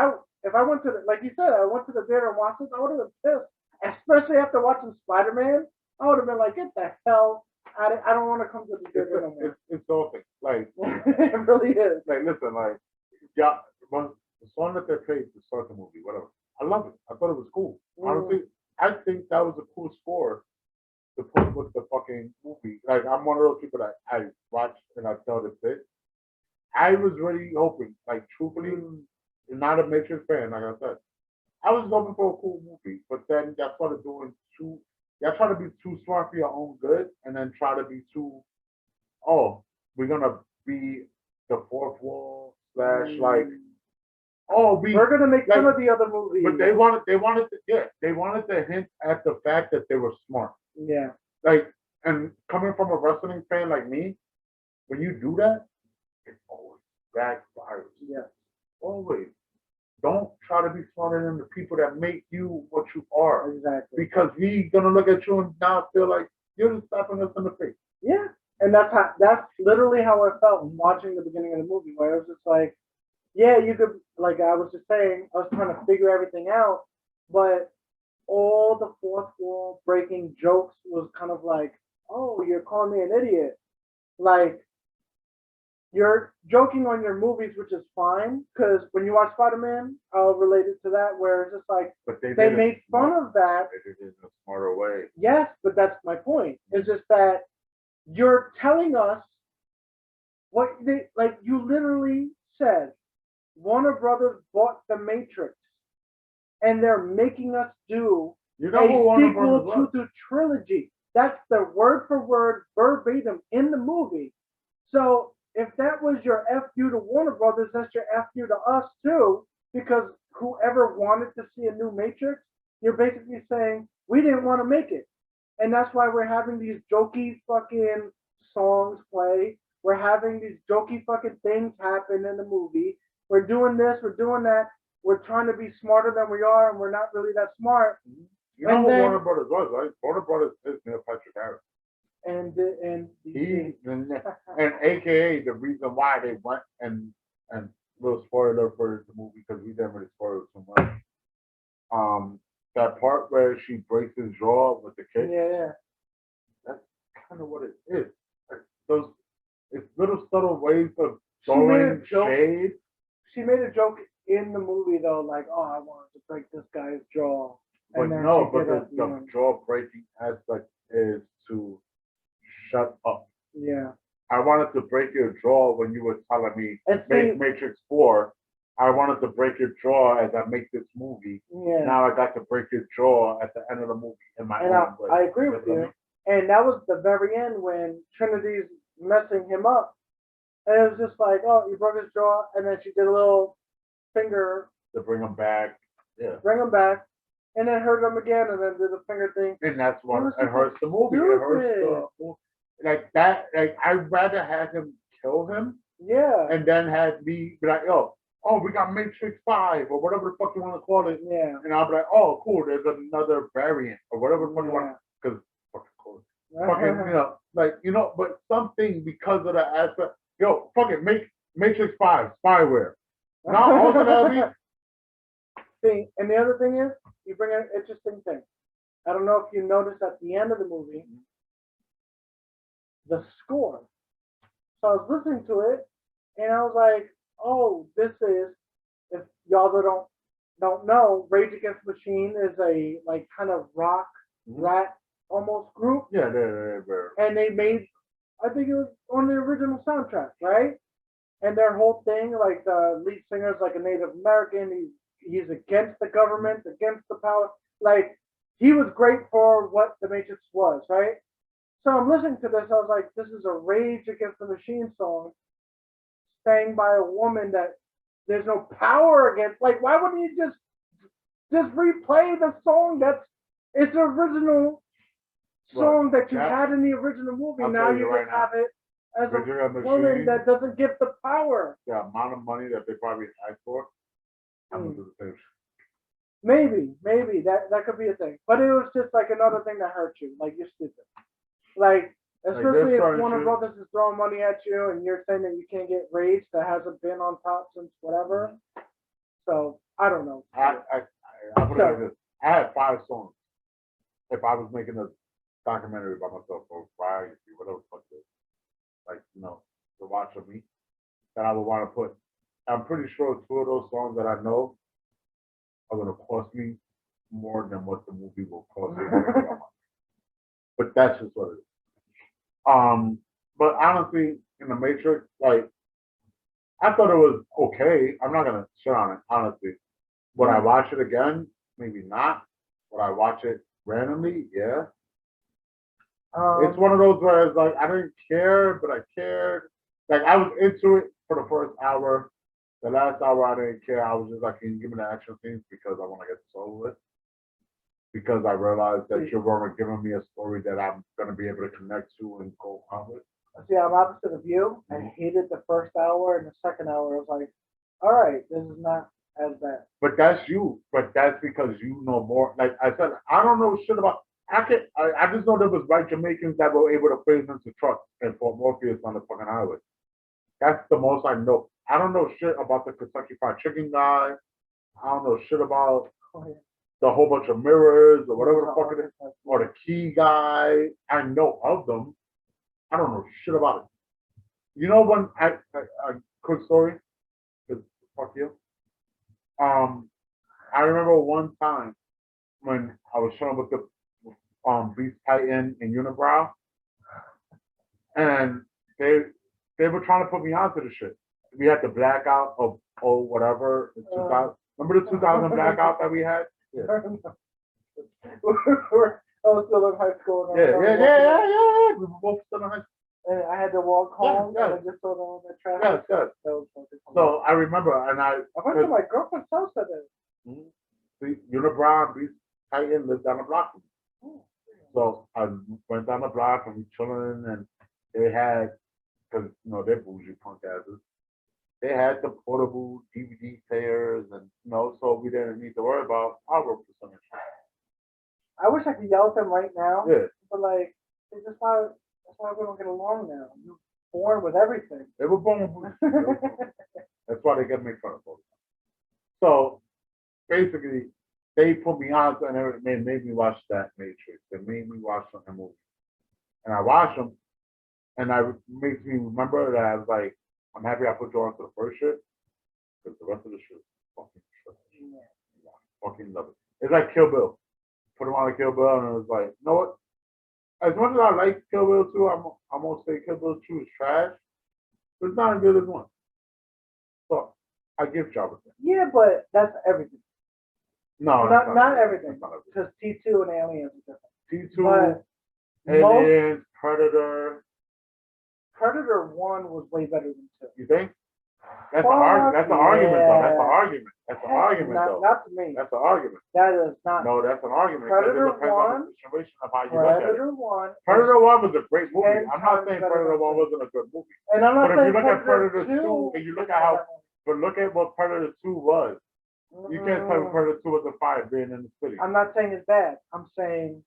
if I went to like you said, I went to the theater and watched this, I would have been pissed. Especially after watching Spider-Man, I would have been like, get the hell out of, I don't want to come to the theater no more. It's awful. Like, it really is. Like, listen, like, yeah, the song that they played to start the movie, whatever. I love it. I thought it was cool. Honestly, I think that was a cool score to put with the fucking movie. Like, I'm one of those people that I watch and I tell this bit. I was really hoping, like, truthfully, not a Matrix fan, like I said. I was hoping for a cool movie, but then y'all started doing y'all try to be too smart for your own good, and then try to be too, we're gonna be the fourth wall / like, we're gonna make some of the other movies. But they wanted to hint at the fact that they were smart. Yeah. Like, and coming from a wrestling fan like me, when you do that, it always backfires. Yeah. Always. Don't try to be smarter than the people that make you what you are. Exactly. Because he's gonna look at you and now feel like you're just slapping us in the face. Yeah. And that's literally how I felt watching the beginning of the movie, where it was just like, yeah, you could, like I was just saying, I was trying to figure everything out, but all the fourth wall breaking jokes was kind of like, oh, you're calling me an idiot. Like, you're joking on your movies, which is fine, because when you watch Spider-Man, I'll relate it to that, where it's just like, they made fun of that. They did it in a smarter way. Yes, but that's my point. It's just that you're telling us what they, like, you literally said, Warner Brothers bought The Matrix, and they're making us do a sequel to the trilogy. That's the word for word, verbatim in the movie. So if that was your F you to Warner Brothers, that's your F you to us too, because whoever wanted to see a new Matrix, you're basically saying, we didn't want to make it. And that's why we're having these jokey fucking songs play. We're having these jokey fucking things happen in the movie. We're doing this, we're doing that. We're trying to be smarter than we are, and we're not really that smart. You know And what then- Warner Brothers was, right? Warner Brothers is Neil Patrick Harris. He And AKA the reason why they went and little spoiler for the movie because we didn't really spoil it too much. That part where she breaks his jaw with the kick. yeah. That's kind of what it is. Like those, it's little subtle ways of She made a throwing joke. shade. She made a joke in the movie though, like, "Oh, I wanted to break this guy's jaw." But And then no, she but did the, it, the jaw breaking aspect is to shut up. yeah. I wanted to break your jaw when you were telling me And make see- Matrix 4. I wanted to break your jaw as I make this movie. Yeah. Now I got to break your jaw at the end of the movie in my And own way. I agree with you. And that was the very end when Trinity's messing him up. And it was just like, oh, you broke his jaw, and then she did a little finger, To bring him back. Yeah. bring him back, and then hurt him again, and then did the finger thing. And that's what was it hurts the movie. It hurts the stupid. movie. Like that, like I'd rather have him kill him Yeah. and then have me be like, yo, oh, we got Matrix 5 or whatever the fuck you want to call it. Yeah. And I'll be like, oh, cool, there's another variant or whatever the fuck you want, because fucking cool. Fucking, but something because of the aspect, yo, fucking make Matrix 5 spyware. Not also that be See, and the other thing is, you bring an interesting thing. I don't know if you noticed at the end of the movie, the score. So I was listening to it, and I was like, "Oh, this is." If y'all that don't know, Rage Against the Machine is a like kind of rock rat almost group, yeah, they're and they made, I think it was on the original soundtrack, right? And their whole thing, like the lead singer is like a Native American. He's against the government, against the power. Like he was great for what the Matrix was, right? So I'm listening to this. I was like, this is a Rage Against the Machine song, sang by a woman that there's no power against. Like, why wouldn't you just replay the song? It's an original song that you had in the original movie. I'll now tell you you right just now. have it as Rage Against the a woman Machine. that doesn't give the power. the amount of money that they probably asked for. I'm gonna do the same shit. Maybe that could be a thing, but it was just like another thing that hurt you. Like you're stupid. Like especially if starting Warner shit. Brothers is throwing money at you and you're saying that you can't get Rage that hasn't been on top since whatever. So I don't know. I put it like this. I had 5 songs. If I was making a documentary by myself or biography, whatever the fuck it is, like the watch of me, that I would want to put. I'm pretty sure 2 of those songs that I know are gonna cost me more than what the movie will cost me. But that's just what it is. But honestly, in the Matrix, like I thought it was okay. I'm not gonna shit on it, honestly. Would I watch it again? Maybe not. Would I watch it randomly? Yeah. It's one of those where it's like I didn't care, but I cared. Like I was into it for the first hour. The last hour I didn't care. I was just like, can you give me the action scenes because I want to get this over with. Because I realized that you weren't giving me a story that I'm gonna be able to connect to and go on with. See, I'm opposite of you. I hated the first hour, and the second hour I was like, all right, this is not as bad. But that's you. But that's because you know more. Like I said, I don't know shit about. I just know there was white Jamaicans that were able to phase into trucks and Fort Morpheus on the fucking highway. That's the most I know. I don't know shit about the Kentucky Fried Chicken guy. I don't know shit about the whole bunch of mirrors or whatever the fuck it is, or the key guy. I know of them. I don't know shit about it. You know when I quick story, 'cause fuck you. I remember one time when I was showing with the Beast Titan and Unibrow, and they were trying to put me onto the shit. We had the blackout of whatever in 2000. Remember the 2000 blackout that we had? Yeah. I was still in high school. And Yeah. We were both still in high school. And I had to walk home, Yeah. and I just saw all the traffic. Yes. That was fucking funny. So I remember, and I went to my girlfriend's house that day. the Unibrow and Beast Titan lived down the block from me. So I went down the block and we chilling, and they had, because they're bougie punk asses. They had the portable DVD players, and so we didn't need to worry about power percentage. I wish I could yell at them right now. Yeah. But like, that's why we don't get along now. You're born with everything. They were born with bougie. That's why they get me fun of it. So basically, they put me on and they made me watch that Matrix. They made me watch some movie, and I watched them, and it makes me remember that I was like, I'm happy I put you on to the first shit, because the rest of the shit is fucking trash. Yeah, I fucking love it. It's like Kill Bill. Put him on a Kill Bill, and it was like, you know what? As much as I like Kill Bill 2, I'm gonna say Kill Bill 2 is trash, but it's not as good as one. So I give Jabba that. Yeah, but that's everything. No, not everything. Because T2 and Aliens are different. T2, Aliens, Predator. Predator 1 was way better than 2. You think? That's an argument, though. That's an argument. That's an argument, though. Not to me. That's an argument. That is not. No, that's an argument. Predator 1. On the situation of how you look at it. Predator 1. Predator 1 was a great movie. I'm not saying Predator 1 wasn't a good movie. And I'm not but if saying you look at Predator 2 and you look at look at what Predator 2 was. You can't tell me Predator 2 was a fire being in the city. I'm not saying it's bad. I'm saying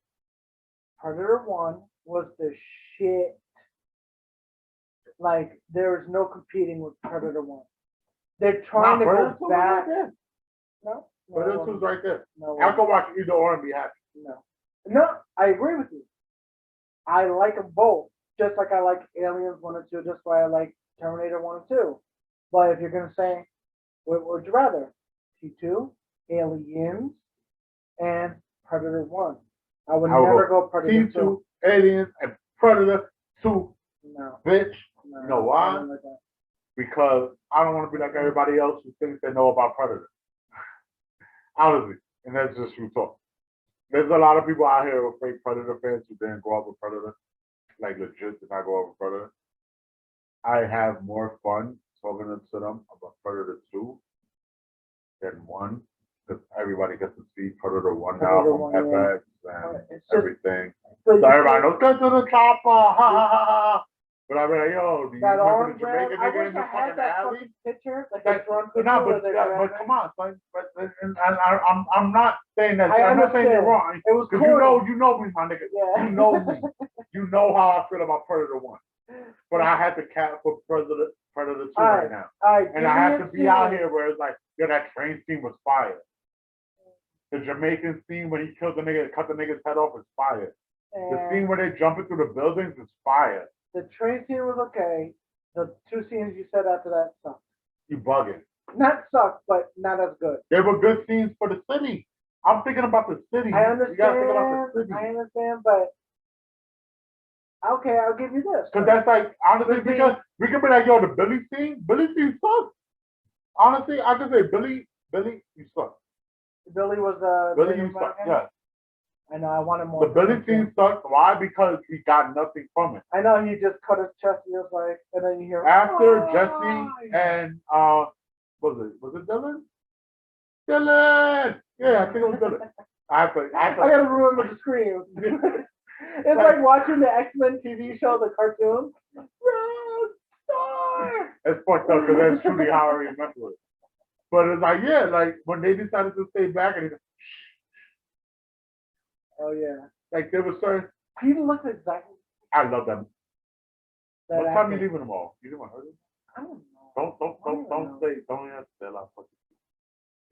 Predator 1 was the shit. Like, there is no competing with Predator 1. They're trying to go back. No? Predator 2's right there. No. I can watch either or and be happy. No, I agree with you. I like them both. Just like I like Aliens 1 and 2, just why I like Terminator 1 and 2. But if you're going to say, what would you rather? T2, Aliens, and Predator 1. I would never go Predator T2, 2. Aliens, and Predator 2. No. Bitch. No, You know why? like Because I don't want to be like everybody else who thinks they know about Predator. Honestly. And that's just true talk. There's a lot of people out here who are fake Predator fans who didn't grow up with Predator. Like, legit did not grow up with Predator. I have more fun talking to them about Predator 2 than 1. Because everybody gets to see Predator 1 now from FX and everything. So everybody knows, get to the chopper, ha ha ha ha. But I mean, yo, do you remember the Jamaican nigga in the fucking alley? Picture, like but come on, son. I'm not saying that. I'm not saying you're wrong. It was because you know me, my nigga. Yeah. You know me. You know how I feel about Predator 1. But I had to cap for Predator 2 right now. And I have to be out here where it's like, yo, that train scene was fire. The Jamaican scene when he killed the nigga, cut the nigga's head off is fire. The scene where they jumping through the buildings is fire. The train scene was okay. The 2 scenes you said after that sucked. You bugging. Not sucked, but not as good. They were good scenes for the city. I'm thinking about the city. I understand. You gotta think about the city. I understand, but okay, I'll give you this. Because that's like, honestly, because we can be like, yo, the Billy scene sucks. Honestly, I can say, Billy, you suck. Billy was Billy, you suck, yeah. I know, I wanted more. The Billy scene sucked. Why? Because he got nothing from it. I know, he just cut his chest, he was like, and then you hear after Jesse and was it Dylan? Dylan! Yeah, I think it was Dylan. I gotta remember the scream. It's like watching the X-Men TV show, the cartoon. Rockstar! It's fucked up because that's truly how I remember it. But it's like, yeah, like when they decided to stay back and oh yeah. Like there was certain He looks exactly. I love them. What time you leaving them all? You didn't want to hurt it? I don't know. Don't even say a lot of fucking.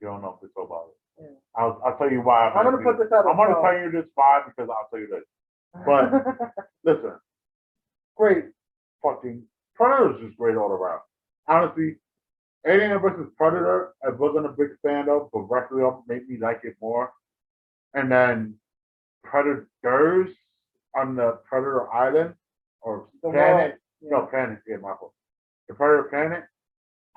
You don't know if it's so about it. Yeah. I'll tell you why. I'm gonna put this out. I'm gonna tell you this why because I'll tell you this. But listen, great fucking Predator is just great all around. Honestly, Alien versus Predator, I wasn't a big fan of, but Requiem made me like it more. And then Predators on the Predator Island or planet. Yeah. No, planet. Yeah, my fault. The Predator planet.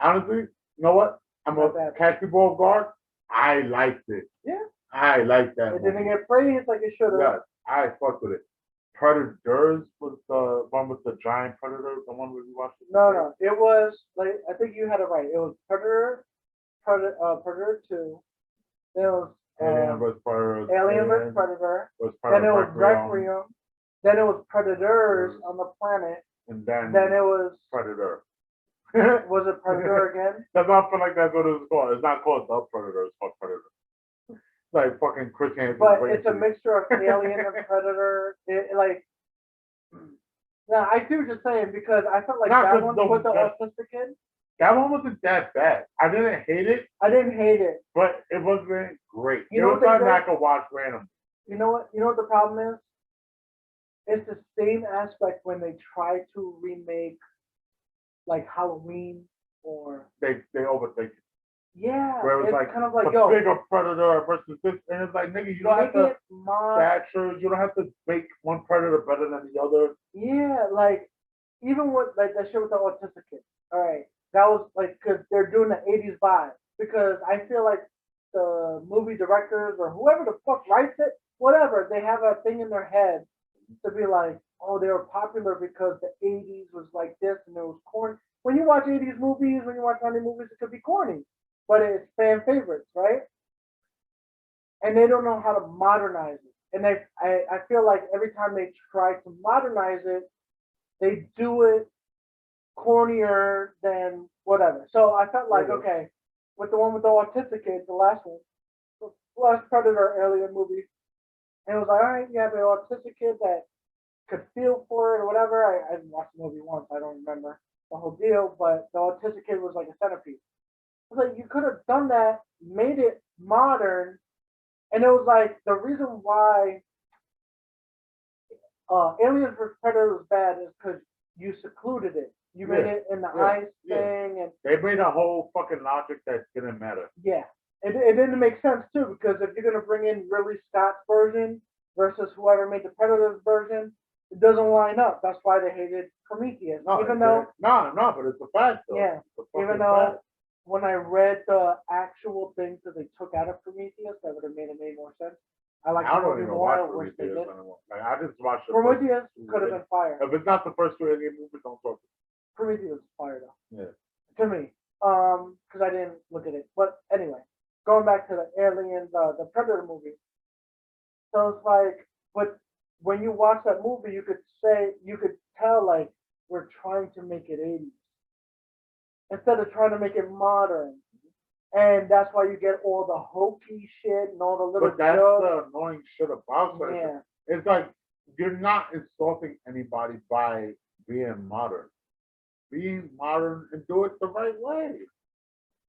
Honestly, you know what? I'm gonna catch people off guard. I liked it. Yeah. I liked that. It didn't get praised like it should have. Yeah, I fucked with it. Predators was the one with the giant predator, the one where we watched it. No. It was like I think you had it right. It was Predator 2. Then it was Alien vs. Predator. Then it was Requiem. Then it was Predators on the planet. and then it was Predator. was it Predator again? That's not feel like that's what it's called. It's not called The Predator. It's called Predator. It's like fucking Chris Hansen. But it's a mixture of Alien and Predator. Now I see what you're saying because I felt like that one with the autistic kid. That one wasn't that bad. I didn't hate it. I didn't hate it, but it wasn't great. You know it was what something they I could watch randomly. You know what? You know what the problem is? It's the same aspect when they try to remake like Halloween or they overthink it. Yeah, where it was it's like kind of like a bigger predator versus this, and it's like nigga, you don't have to stature, you don't have to make one predator better than the other. Yeah, like even with like that shit with the autistic kid. All right, that was like because they're doing the '80s vibe. Because I feel like the movie directors or whoever the fuck writes it, whatever, they have a thing in their head to be like, oh, they were popular because the '80s was like this and it was corny. When you watch '80s movies, when you watch '90s movies, it could be corny, but it's fan favorites, right? And they don't know how to modernize it. And I feel like every time they try to modernize it, they do it cornier than whatever. So I felt like, okay, with the one with the autistic kid, the last one, the last Predator Alien movie, and it was like, all right, you have an autistic kid that could feel for it or whatever. I watched the movie once, I don't remember the whole deal, but the autistic kid was like a centipede. I was like, you could have done that, made it modern, and it was like the reason why Aliens vs Predator was bad is because you secluded it. You made it in the ice thing, and they made a whole fucking logic that didn't matter. Yeah, it didn't make sense too because if you're gonna bring in Ridley Scott's version versus whoever made the Predator's version, it doesn't line up. That's why they hated Prometheus. No, even though but it's a fact though. Yeah, even though when I read the actual things that they took out of Prometheus, that would have made it more sense. I like the movie more. I wish they did. Like, I just watched Prometheus could have been fire. If it's not the first two Alien movies, don't talk to me. Prometheus is fire though. Yeah. To me, because I didn't look at it. But anyway, going back to the Aliens, the Predator movie. So it's like, but when you watch that movie, you could tell like we're trying to make it 80s instead of trying to make it modern. And that's why you get all the hokey shit and all the little But that's jokes. the annoying shit about it. Yeah. It's like you're not insulting anybody by being modern. Being modern and do it the right way.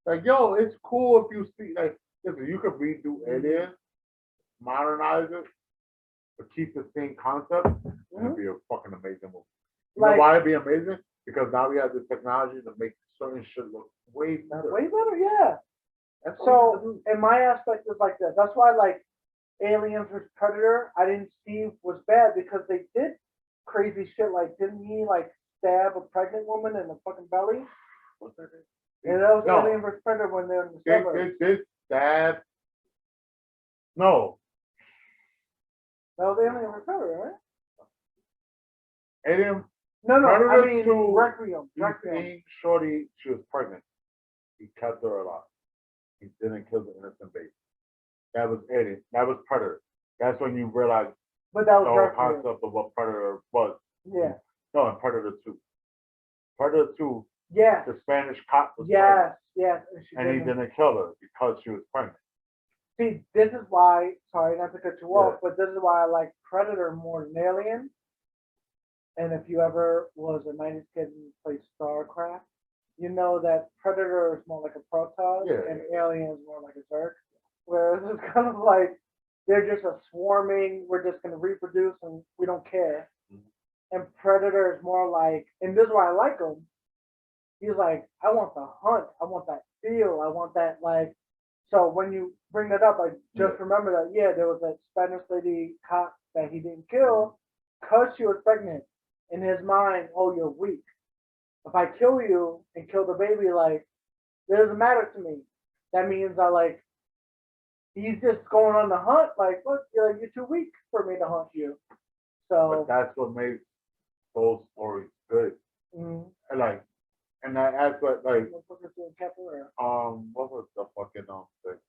Like, yo, it's cool if you see, like, listen, you could redo Alien, modernize it, but keep the same concept, and it'd be a fucking amazing movie. You know why it'd be amazing? Because now we have the technology to make certain shit look way better. Way better, yeah. And so, in my aspect is like that. That's why, like, Aliens vs Predator, I didn't see was bad because they did crazy shit. Like, didn't he, like, stab a pregnant woman in the fucking belly? What's that? And that was Alien vs Predator when they're in the suburbs. They stab. No. That was Alien vs Predator, right? Alien. No, Predator I mean 2, Requiem. Requiem. Shorty, she was pregnant. He kept her alive. He didn't kill the innocent baby. That was Alien. That was Predator. That's when you realize but that was the whole Requiem. concept of what Predator was. Yeah. No, in Predator 2. Predator 2, yeah. The Spanish cop was pregnant. Yes. And he didn't kill her because she was pregnant. See, this is why, sorry not to cut you off, but this is why I like Predator more than Alien. And if you ever was a 90s kid and played StarCraft, you know that Predator is more like a Protoss and Alien is more like a Zerg. Whereas it's kind of like they're just a swarming, we're just going to reproduce and we don't care. And Predator is more like, and this is why I like him. He's like, I want the hunt. I want that feel. I want that, like, so when you bring that up, I just remember that, there was that Spanish lady cop that he didn't kill because she was pregnant. In his mind, oh, you're weak. If I kill you and kill the baby, like, it doesn't matter to me. That means he's just going on the hunt, like, look, you're too weak for me to hunt you. So but that's what makes those stories good. Mm-hmm. And that aspect, like, what was the fucking thing?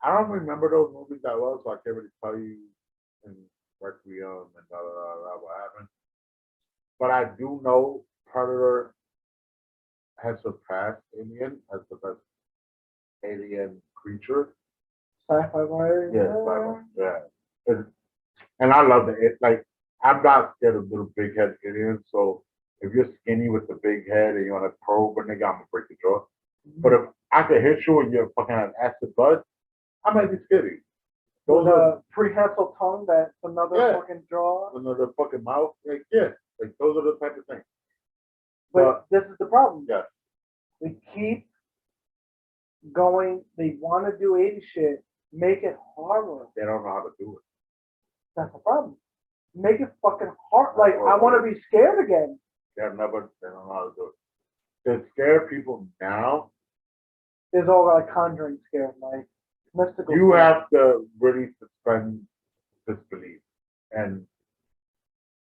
I don't remember those movies that well, so I can't really tell you in Requiem and what happened. but I do know Predator has surpassed Alien as the best alien creature. Sci-fi wise. Yeah. It's, and I love it. It's like I'm not scared of little big head aliens. So if you're skinny with the big head and you want to probe a nigga, I'm gonna break your jaw. But if I could hit you and you're fucking an acid bud, I might be scared. Those are prehensile tongue. That's another fucking jaw. Another fucking mouth. Like like those are the type of things. But this is the problem. Yeah. We keep going. They want to do 80 shit. Make it horror. They don't know how to do it. That's the problem. Make it fucking hard. Like I want to be scared again. They don't know how to do it. To scare people now. It's all like conjuring scare, like mystical. You have to really suspend disbelief, and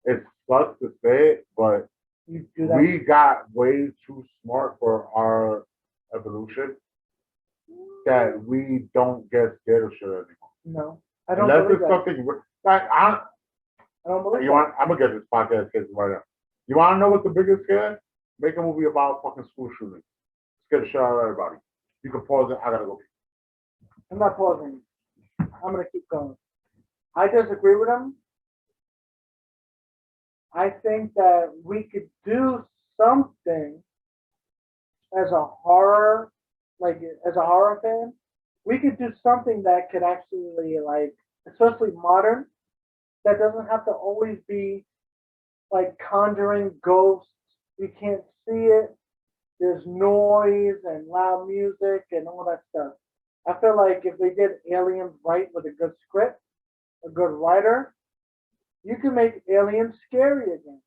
it sucks to say it, but you do that. We got way too smart for our evolution that we don't get scared of shit anymore. No, I don't Unless believe it's that. something like I don't believe that. I'm gonna get this podcast kids right now. You want to know what the biggest scare? Make a movie about fucking school shootings. Scare the shit out of everybody. You can pause it. I gotta go. I'm not pausing. I'm gonna keep going. I disagree with him. I think that we could do something as a horror, like as a horror fan. We could do something that could actually, like, especially modern, that doesn't have to always be like conjuring ghosts. You can't see it. There's noise and loud music and all that stuff. I feel like if they did Aliens right with a good script, a good writer, you can make Aliens scary again.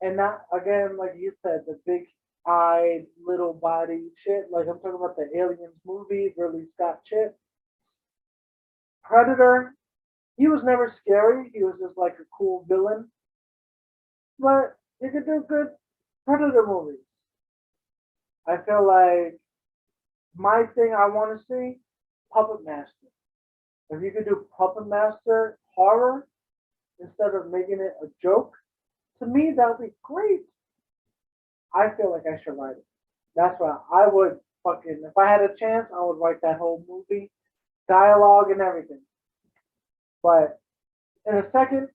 And not, again, like you said, the big eyed, little body shit. Like I'm talking about the Aliens movie, Ridley Scott shit. Predator, he was never scary. He was just like a cool villain. But you could do good Predator movies. I feel like my thing I want to see, Puppet Master. If you could do Puppet Master horror instead of making it a joke, to me that would be great. I feel like I should write it. That's why I would fucking, if I had a chance, I would write that whole movie, dialogue and everything. But in a second,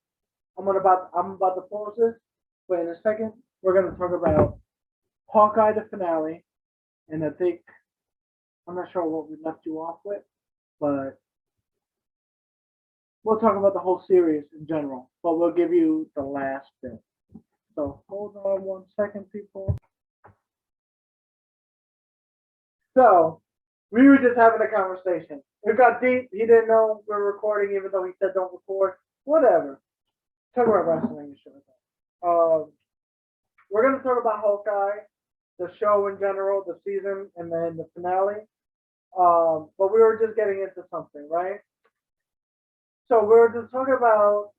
I'm about to pause this. But in a second, we're gonna talk about Hawkeye the finale, and I think I'm not sure what we left you off with, but we'll talk about the whole series in general. But we'll give you the last bit. So hold on 1 second, people. So we were just having a conversation. It got deep. He didn't know we were recording, even though he said don't record. Whatever. Talk about wrestling and shit like that. We're gonna talk about Hawkeye, the show in general, the season, and then the finale. But we were just getting into something, right? So we were just talking about.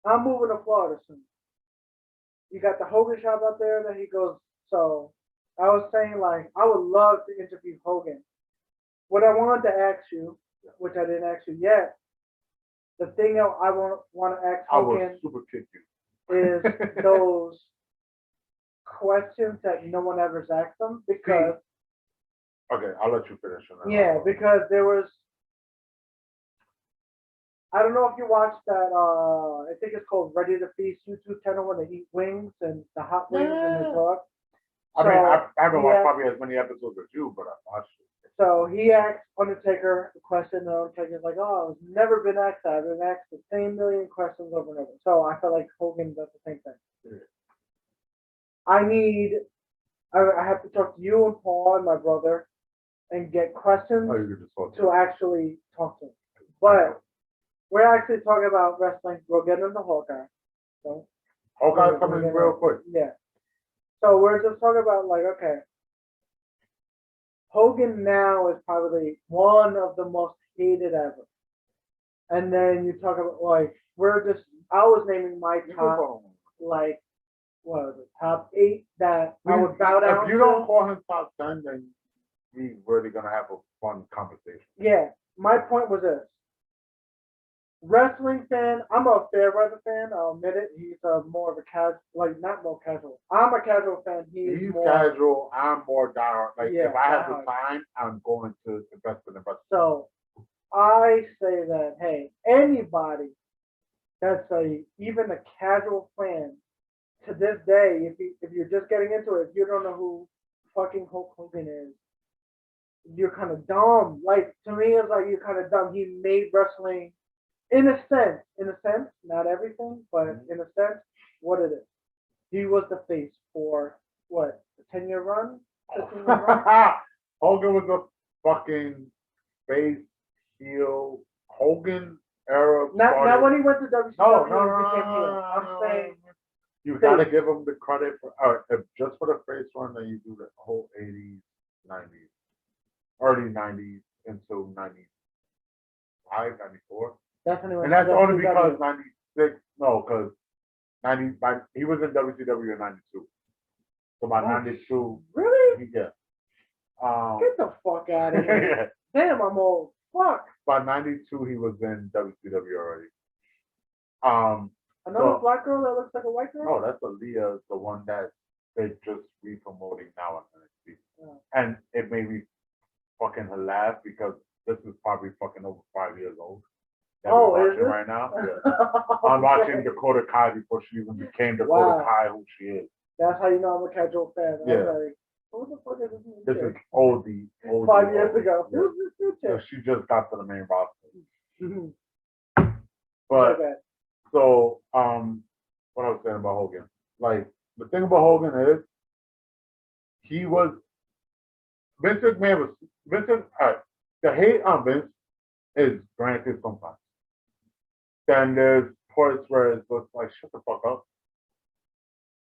I'm moving to Florida soon. You got the Hogan shop out there that he goes. So I was saying, like, I would love to interview Hogan. What I wanted to ask you, which I didn't ask you yet, the thing I want to ask Hogan I will super kick you. is those questions that no one ever's asked them because. Okay, I'll let you finish. Yeah, because there was. I don't know if you watched that. I think it's called Ready to Feast YouTube channel when they eat wings and the hot wings and they talk. I mean, I haven't watched probably as many episodes as you, but I've watched it. So he asked Undertaker a question, and Undertaker's like, "Oh, I've never been asked that. I've been asked the same million questions over and over." So I feel like Hogan does the same thing. Yeah. I have to talk to you and Paul and my brother and get questions to actually talk to him. But we're actually talking about wrestling. We'll get into Hawkeye. So Hawkeye's coming in real quick. Yeah. So we're just talking about, like, okay, Hogan now is probably one of the most hated ever. And then you talk about, like, I was naming my top, like, what was it, top 8 that I would bow down to. If you don't call him top 10, then we're really going to have a fun conversation. Yeah. My point was this. wrestling fan. I'm a fair weather fan. I'll admit it. He's more of a casual, like not more casual. I'm a casual fan. He's more casual. I'm more diehard. Like Yeah, if I have the diehard. time, I'm going to invest in it. So I say that hey, anybody that's even a casual fan to this day, if you're just getting into it, if you don't know who fucking Hulk Hogan is, you're kind of dumb. Like to me, it's like you're kind of dumb. He made wrestling in a sense, not everything, but in a sense, what it is. He was the face for what a 10-year run, 15-year run. Hogan was a fucking face heel. Hogan era. Not when he went to WCW. No, became heel. I'm saying you gotta give him the credit for just for the face run that you do the whole 80s, 90s, early 90s into 95, 94. definitely. And that's only because 96, no, because 90, he was in WCW in 92. So by 92, Really? yeah. Get the fuck out of here. Yeah. Damn, I'm old. Fuck. By 92, he was in WCW already. Another black girl that looks like a white girl? No, that's Aaliyah, the one that they just re-promoting now on NXT. Yeah. And it made me fucking laugh because this is probably fucking over 5 years old. That we're watching right now. Yeah. I'm watching Dakota Kai before she even became Dakota Kai who she is. That's how you know I'm a casual fan. Yeah. I was like, what the fuck is this? This is oldie. 5 years ago. Yeah. Who's this new chick? So she just got to the main roster. Mm-hmm. But so what I was saying about Hogan, like the thing about Hogan is he was Vince McMahon was the hate on Vince is granted sometimes. Then there's parts where it's just like shut the fuck up.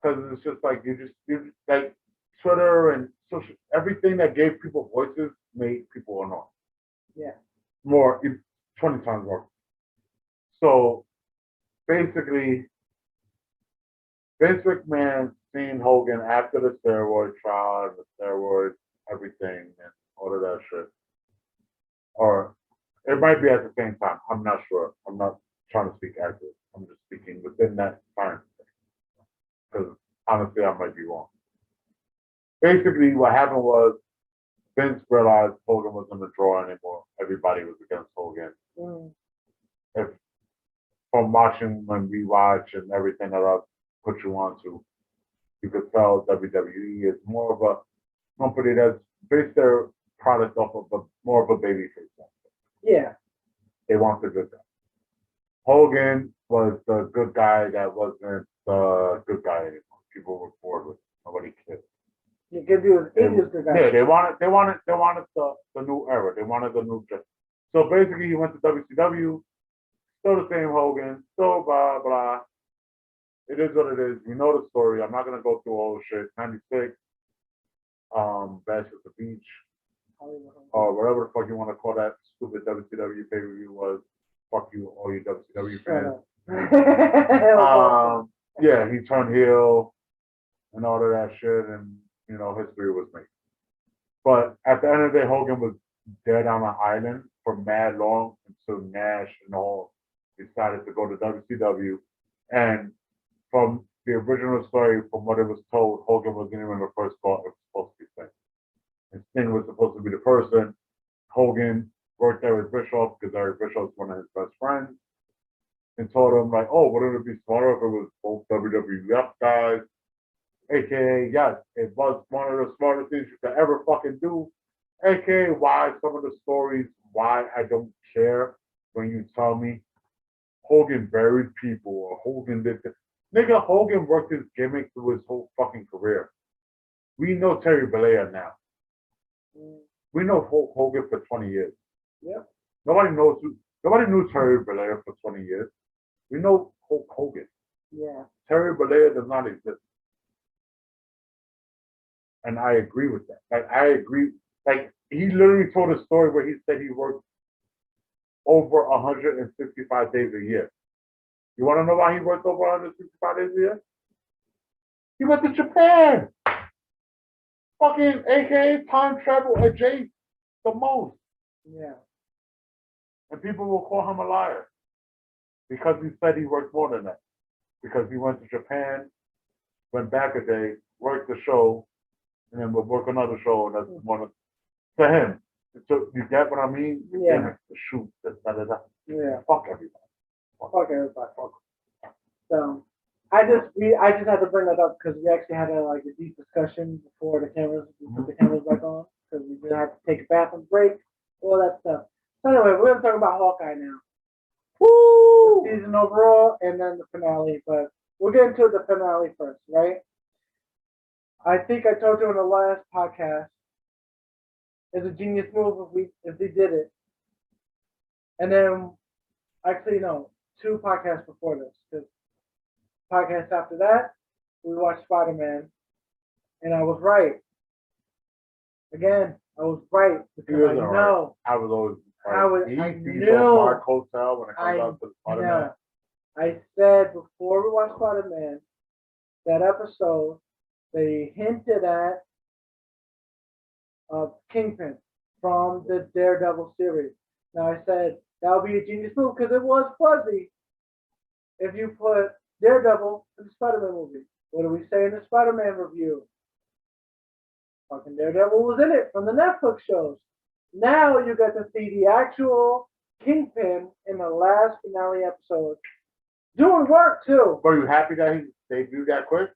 Because it's just like you like Twitter and social everything that gave people voices made people annoying. Yeah. More 20 times more. So basically Vince McMahon seen Hogan after the steroid trial, the steroid everything and all of that shit. Or it might be at the same time. I'm not sure. I'm not trying to speak accurate. I'm just speaking within that time. Because honestly, I might be wrong. Basically, what happened was Vince realized Hogan wasn't in the draw anymore. Everybody was against Hogan. If from watching when we watch and everything that I put you on to, you could tell WWE is more of a company that's based their product off of more of a baby face. Yeah. They want the good guy. Hogan was the good guy that wasn't the good guy anymore. People were bored with him. Nobody cared. You could do an Indian good guy. Yeah, they wanted the new era. They wanted the new dress. So basically he went to WCW, still the same Hogan, still blah blah. It is what it is. We know the story. I'm not gonna go through all the shit. 96, Bash at the Beach. Or whatever the fuck you want to call that stupid WCW pay-per-view was. Fuck you, all you WCW fans. Yeah, he turned heel and all of that shit, and you know, history was made. But at the end of the day, Hogan was dead on an island for mad long until Nash and all decided to go to WCW. And from the original story, from what it was told, Hogan wasn't even the first thought it was supposed to be Sting. And Sting was supposed to be the person. Hogan worked Eric Bischoff because Eric Bischoff is one of his best friends and told him, like, oh, wouldn't it be smarter if it was both WWF guys? AKA, yes, it was one of the smartest things you could ever fucking do. AKA, why some of the stories, why I don't care when you tell me Hogan buried people or Hogan did this. Nigga, Hogan worked his gimmick through his whole fucking career. We know Terry Bollea now. We know Hulk Hogan for 20 years. Yep. Nobody knew Terry Bollea for 20 years. We know Hulk Hogan. Yeah. Terry Bollea does not exist. And I agree with that. Like, I agree. Like, he literally told a story where he said he worked over 165 days a year. You want to know why he worked over 165 days a year? He went to Japan. Fucking AKA time travel adjacent the most. Yeah. And people will call him a liar. because he said he worked more than that. Because he went to Japan, went back a day, worked the show, and then would work another show. And that's one of to him. So you get what I mean? Yeah. The shoot, da. Yeah. Fuck everybody. Fuck everybody. So I just had to bring that up because we actually had a deep discussion before we put the cameras back on, because we did have to take a bathroom break, all that stuff. So anyway, we're gonna talk about Hawkeye now. Woo! The season overall, and then the finale. But we'll get into the finale first, right? I think I told you in the last podcast, it's a genius move if they did it. And then, actually, no, 2 podcasts before this. Because podcast after that, we watched Spider-Man, and I was right. Again, I was right because I know. I was always right. I He's knew. on Mark Hotel when it comes out to the Spider-Man. I said before we watched Spider-Man, that episode, they hinted at Kingpin from the Daredevil series. Now I said that would be a genius move because it was fuzzy if you put Daredevil in the Spider-Man movie. What do we say in the Spider-Man review? Fucking Daredevil was in it from the Netflix shows. Now you get to see the actual Kingpin in the last finale episode. Doing work too. Were you happy that he debuted that quick?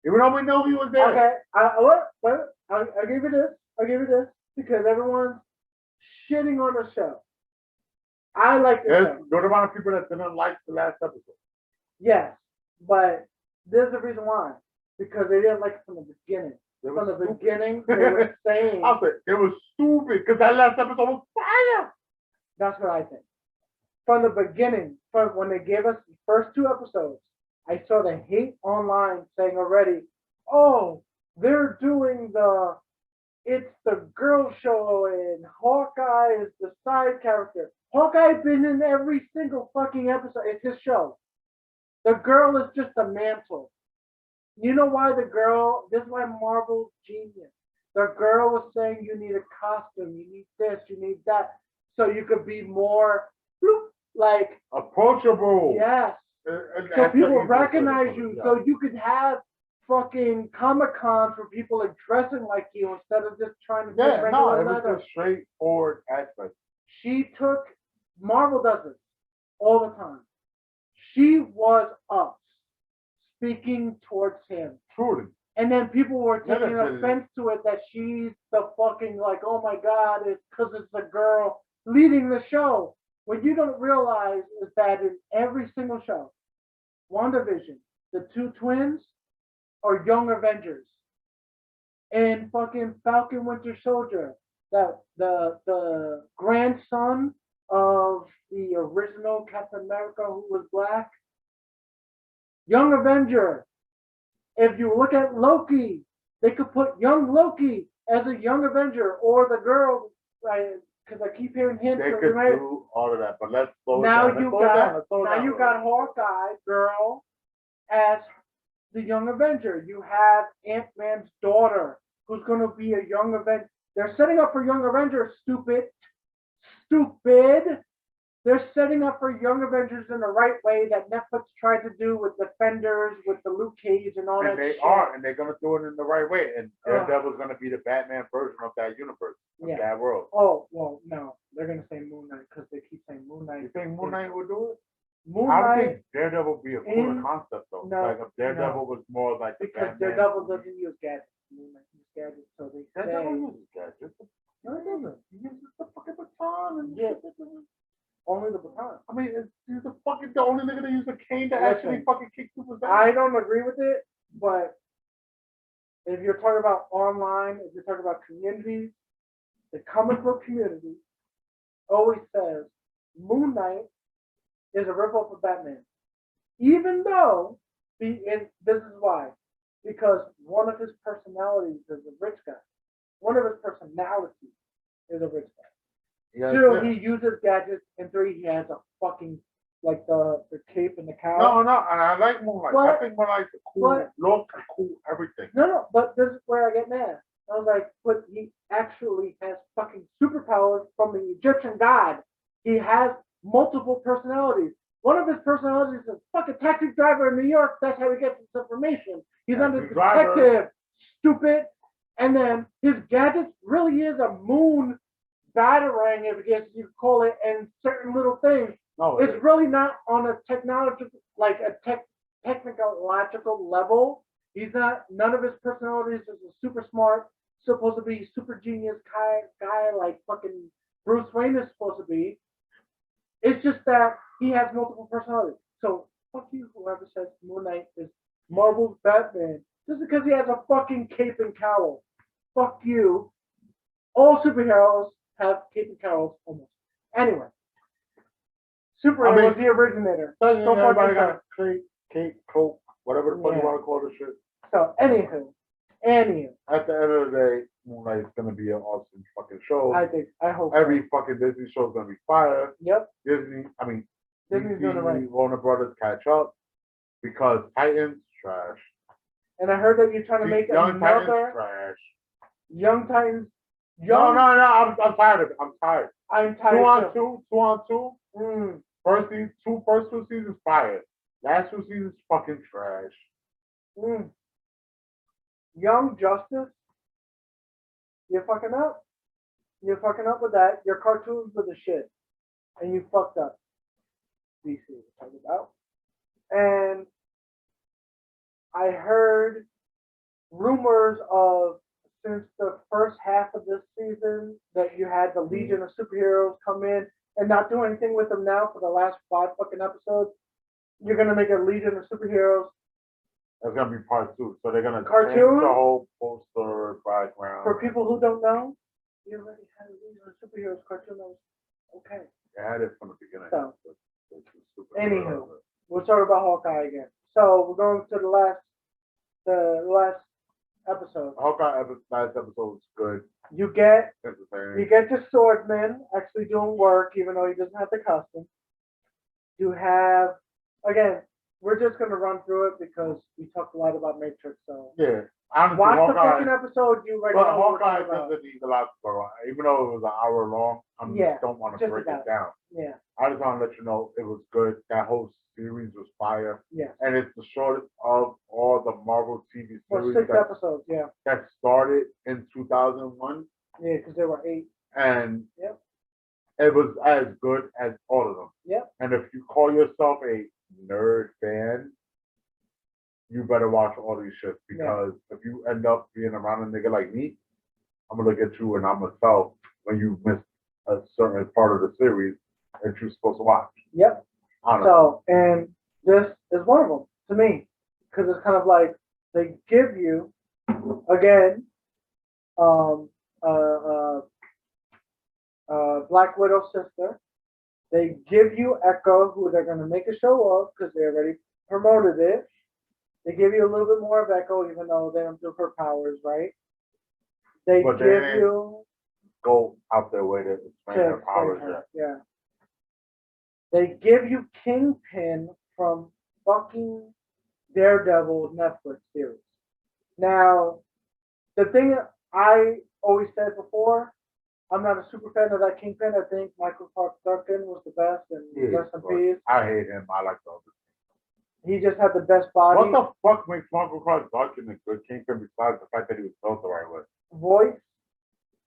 Even though we know he was there. Okay, I'll give you this. I'll give you this because everyone's shitting on the show. I like the show. There's a lot of people that didn't like the last episode. Yes, but there's a reason why. Because they didn't like it from the beginning. From the beginning, they were saying. I said, it was stupid because that last episode was fire. That's what I think. From the beginning, from when they gave us the first 2 episodes, I saw the hate online saying already, oh, they're doing it's the girl show and Hawkeye is the side character. Hawkeye's been in every single fucking episode. It's his show. The girl is just a mantle. You know why this is why Marvel's genius. The girl was saying you need a costume, you need this, you need that, so you could be more approachable. Yes. So people recognize you, so you could have fucking Comic-Cons for people dressing like you instead of just trying to take regular leather. It was a straightforward aspect. Marvel does it all the time. She was us speaking towards him. Truly. And then people were taking offense to it that she's the fucking oh my God, it's because it's the girl leading the show. What you don't realize is that in every single show, WandaVision, the 2 twins are young Avengers. And fucking Falcon Winter Soldier, that the grandson of the original Captain America who was black, young Avenger. If you look at Loki, they could put young Loki as a young Avenger, or the girl, right? Because I keep hearing hints. They could do all of that, but let's slow it down. Now you got Hawkeye girl as the young Avenger. You have Ant-Man's daughter, who's going to be a young Avenger. They're setting up for young Avengers, stupid. They're setting up for young Avengers in the right way that Netflix tried to do with Defenders, with the Luke Cage and all that shit. And they're going to do it in the right way. And Daredevil's going to be the Batman version of that universe, of that world. Oh, well, no. They're going to say Moon Knight because they keep saying Moon Knight. You think Moon Knight would do it? I think Daredevil would be a cooler concept, though. No, if Daredevil was more like the because Batman. Daredevil doesn't use gadgets. Moon Knight uses gadgets, so they say... Daredevil uses gadgets. No, he doesn't. He uses the fucking baton and only the baton. I mean, he's the only nigga that used a cane to actually fucking kick people's ass. I don't agree with it, but if you're talking about online, if you're talking about communities, the comic book community always says Moon Knight is a ripoff of Batman. Even though, this is why. Because one of his personalities is a rich guy. One of his personalities is a rich guy. Yeah, 2, he uses gadgets, and 3, he has a fucking the cape and the cow. No, and I like Moonlight. I think Moonlight's a cool look, cool everything. No, but this is where I get mad. I was like, but he actually has fucking superpowers from the Egyptian god. He has multiple personalities. One of his personalities is a fucking taxi driver in New York. That's how he gets his information. He's under detective, stupid. And then his gadget really is a moon batarang, if I guess you call it, and certain little things. No, It's really not on a technological, like a technological level. He's not. None of his personalities is a super smart, supposed to be super genius guy like fucking Bruce Wayne is supposed to be. It's just that he has multiple personalities. So fuck you, whoever says Moon Knight is Marvel's Batman, just because he has a fucking cape and cowl. Fuck you. All superheroes have cape and cowls almost. Anyway, Superman was the originator. So fucking everybody got a cape, coat, whatever the fuck you want to call this shit. So anywho, at the end of the day, Moon Knight is gonna be an awesome fucking show. I hope every fucking Disney show is gonna be fire. Yep. Disney's doing it right. Warner Brothers catch up because Titans trash. And I heard that you're trying to make Young another Titans trash. Young Titans. No, I'm tired of it. I'm tired. I'm tired. Two on two. First two seasons fire. Last 2 seasons fucking trash. Young Justice. You're fucking up. You're fucking up with that. Your cartoons were the shit. And you fucked up. DC was talking about. And I heard rumors of since the first half of this season that you had the Legion of Superheroes come in and not do anything with them now for the last 5 fucking episodes. You're gonna make a Legion of Superheroes. That's gonna be part 2. So they're gonna Cartoon? change the whole poster background. For people who don't know, you already had a Legion of Superheroes cartoon that was okay. They had it from the beginning. So, anywho, we'll talk about Hawkeye again. So we're going to the last episode. Hawkeye last episode was good. You get Entertaining. your swordsman actually doing work, even though he doesn't have the costume. You have, again, we're just going to run through it because we talked a lot about Matrix. So yeah, honestly, watch Hawkeye, the fucking episode. You already know what we're Hawkeye talking about. doesn't need a lot to go on. Even though it was an hour long, I just don't want to break it down. Yeah. I just want to let you know it was good. That whole series was fire. Yeah. And it's the shortest of all the Marvel TV series 6 episodes, yeah. That started in 2001. Yeah, because there were 8. And it was as good as all of them. Yep. And if you call yourself a nerd fan, you better watch all these shit because if you end up being around a nigga like me, I'm gonna look at you and I'm gonna tell when you missed a certain part of the series that you're supposed to watch. Yep. Honestly. So, and this is one of them to me because it's kind of like they give you again, Black Widow's sister. They give you Echo, who they're going to make a show of because they already promoted it. They give you a little bit more of Echo, even though they don't do her powers, right? They But give you go out their way to explain their powers. Yeah. They give you Kingpin from fucking Daredevil Netflix series. Now, the thing I always said before, I'm not a super fan of that Kingpin. I think Michael Clark Duncan was the best, and rest in peace. I hate him. I like the other. He just had the best body. What the fuck makes Michael Clark Duncan a good Kingpin besides the fact that he was built the right way? Voice.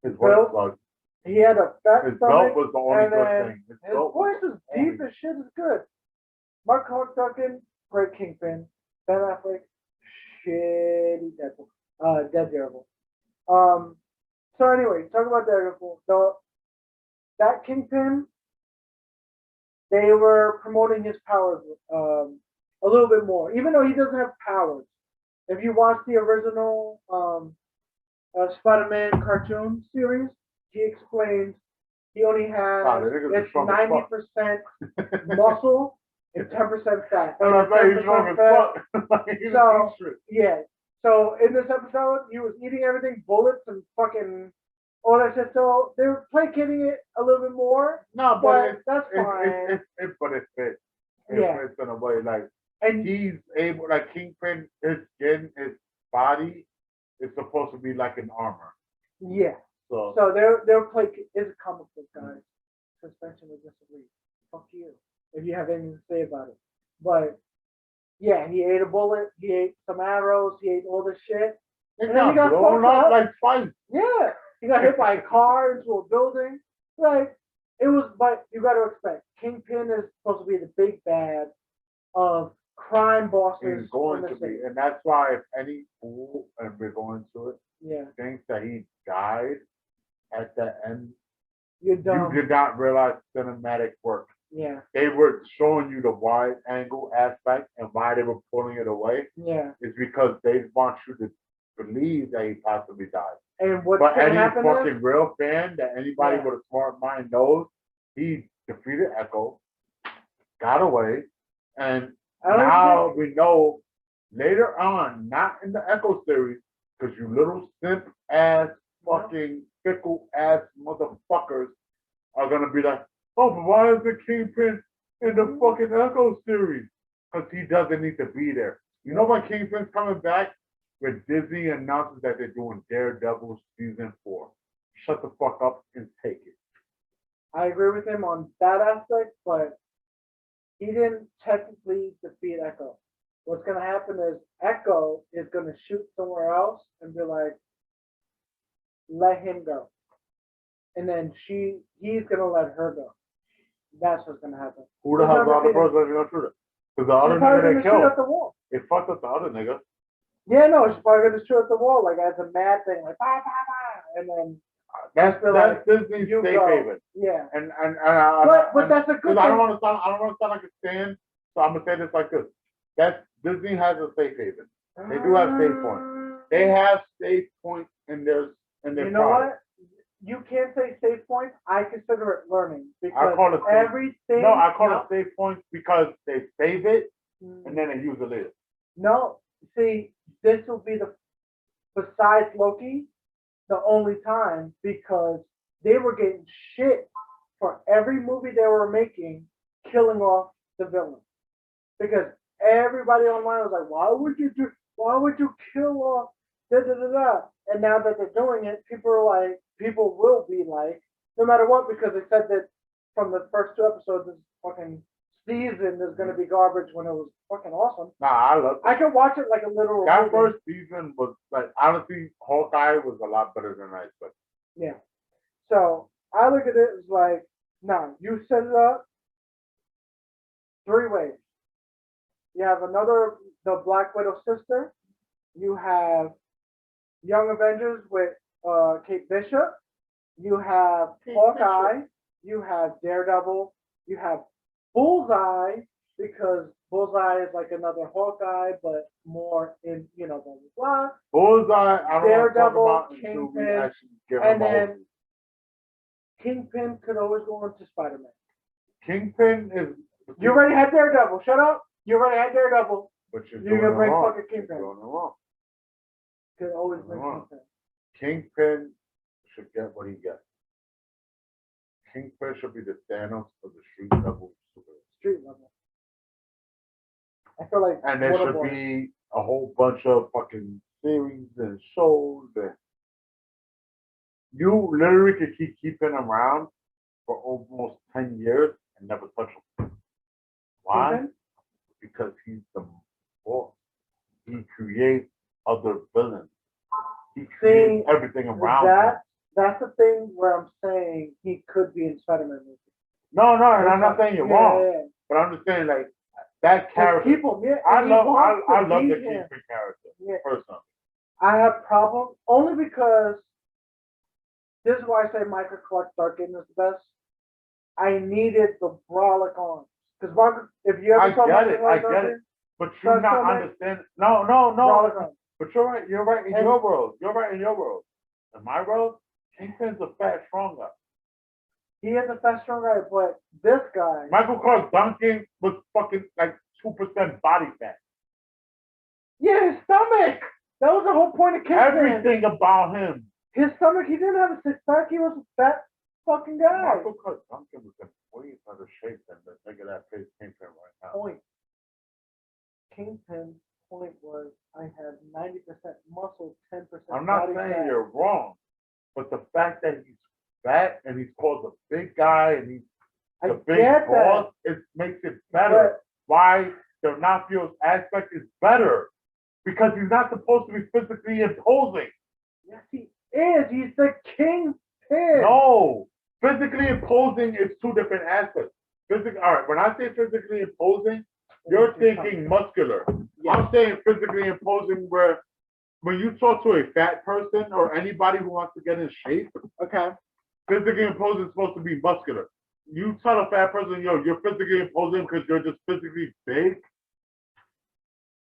His voice sucked. He had a fat His stomach, belt was the only and good then thing. His voice is deep as shit. Is good. Mark Duncan, great Kingpin. Ben Affleck, shitty Deadpool. Dead Daredevil. So anyway, talk about Daredevil. So that Kingpin, they were promoting his powers a little bit more, even though he doesn't have powers. If you watch the original Spider-Man cartoon series, he explains he only has 90% muscle and 10% fat. And I bet he's strong as fuck. So yeah. So in this episode, he was eating everything, bullets and fucking all that shit. So they were placating it a little bit more. No, but that's fine. But it fits. It fits in a way like, and he's able, like Kingpin, his skin, his body is supposed to be like an armor. Yeah. So they're like, it's a comic book, guys. Suspension of disbelief. fuck you. If you have anything to say about it. But yeah, he ate a bullet, he ate some arrows, he ate all this shit. It And then he got blown fucked up up. like twice. Yeah. He got hit by a car into a building. Like, it was, but you got to expect, Kingpin is supposed to be the big bad of crime bosses. He's going in the to city. be, and that's why if any fool, and we're going to it, Yeah. thinks that he died at the end, You're dumb. you did not realize cinematic work. Yeah. They were showing you the wide angle aspect, and why they were pulling it away Yeah. is because they want you to believe that he possibly died. And what's But going to any happen fucking is, real fan that anybody Yeah. with a smart mind knows, he defeated Echo, got away, and now we know later on, not in the Echo series, because you little simp ass, fucking fickle ass motherfuckers are gonna be like, oh, but why is the Kingpin in the fucking Echo series? Because he doesn't need to be there. You know when Kingpin's coming back? When Disney announces that they're doing Daredevil season 4. Shut the fuck up and take it. I agree with him on that aspect, but he didn't technically defeat Echo. What's going to happen is Echo is going to shoot somewhere else and be like, let him go. And then he's going to let her go. That's what's going to happen. Who the hell the other person is gonna shoot it? Because the other She's probably nigga going they to shoot killed, at the wall. it fucked up the other nigga. Yeah, no, she's probably going to shoot at the wall, like as a mad thing, like, bah, bah, bah. And then, That's like, Disney's you safe go. haven. Yeah. But that's a good I don't thing. want to sound like a stand, so I'm gonna say this like this. That's Disney has a safe haven. They do have safe points. They have safe points in their You know what? You can't say safe points. I consider it learning because I call it safe. everything. No, I call it safe points because they save it and then they use it later. No, see, this will be besides Loki, the only time because they were getting shit for every movie they were making, killing off the villain. Because everybody online was like, why would you kill off da da da da? And now that they're doing it, people will be like, no matter what, because they said that from the first 2 episodes, this fucking season is going to be garbage when it was fucking awesome. Nah, I love it. I can watch it like a literal That movie. first season was like, honestly, Hawkeye was a lot better than I expected. Yeah. So I look at it as like, nah, you set it up 3 ways. You have the Black Widow sister. You have Young Avengers with Kate Bishop. You have Hawkeye. You have Daredevil. You have Bullseye, because Bullseye is like another Hawkeye, but more in, blah, blah, blah. Bullseye, I don't Daredevil, want to talk about until we Kingpin, actually give and him a then whole. Kingpin could always go into Spider-Man. Kingpin is. You already had Daredevil. Shut up. You already had Daredevil. But you're You're gonna bring wrong. fucking Kingpin. You're doing it wrong. Could always bring Wrong. Kingpin. Kingpin should get what he gets. Kingpin should be the Thanos of the street level superhero. Street level. I feel like. And there should be a whole bunch of fucking series and shows that you literally could keep keeping him around for almost 10 years and never touch him. Why? Kingpin? Because he's the boss. He creates other villains. He creates everything around him. That's the thing where I'm saying he could be in Spider-Man movie. No, and I'm not saying you're wrong. Yeah. But I'm just saying, like, that character. People, yeah, I love the the Kingpin character, personally. I have problems only because this is why I say Michael Clark Duncan is the best. I needed the brolic arms. Because if you ever saw Michael Clark Duncan, but you're not understanding. No. brolic arms. But you're right. You're right in your world. You're right in your world. In my world, Kingpin's a fat, strong guy. He is a fast, strong guy, but this guy. Michael Clark Duncan was fucking like 2% body fat. Yeah, his stomach. That was the whole point of Kingpin. Everything about him. His stomach, he didn't have a six-pack. He was a fat fucking guy. Michael Clark Duncan was in way better shape than the nigga that plays Kingpin right now. Point. Kingpin's point was I had 90% muscle, 10% I'm not body saying fat. you're wrong, but the fact that he's fat and he's called a big guy and he's I The big get boss, that. it makes it better. But Why the Nafio's aspect is better? Because he's not supposed to be physically imposing. yes, he is. He's the kingpin. No, physically imposing is two different aspects. All right, when I say physically imposing, you're thinking muscular. Yes. I'm saying physically imposing where when you talk to a fat person or anybody who wants to get in shape, Okay. physically imposing is supposed to be muscular. You tell a fat person, yo, you're physically imposing because you're just physically big.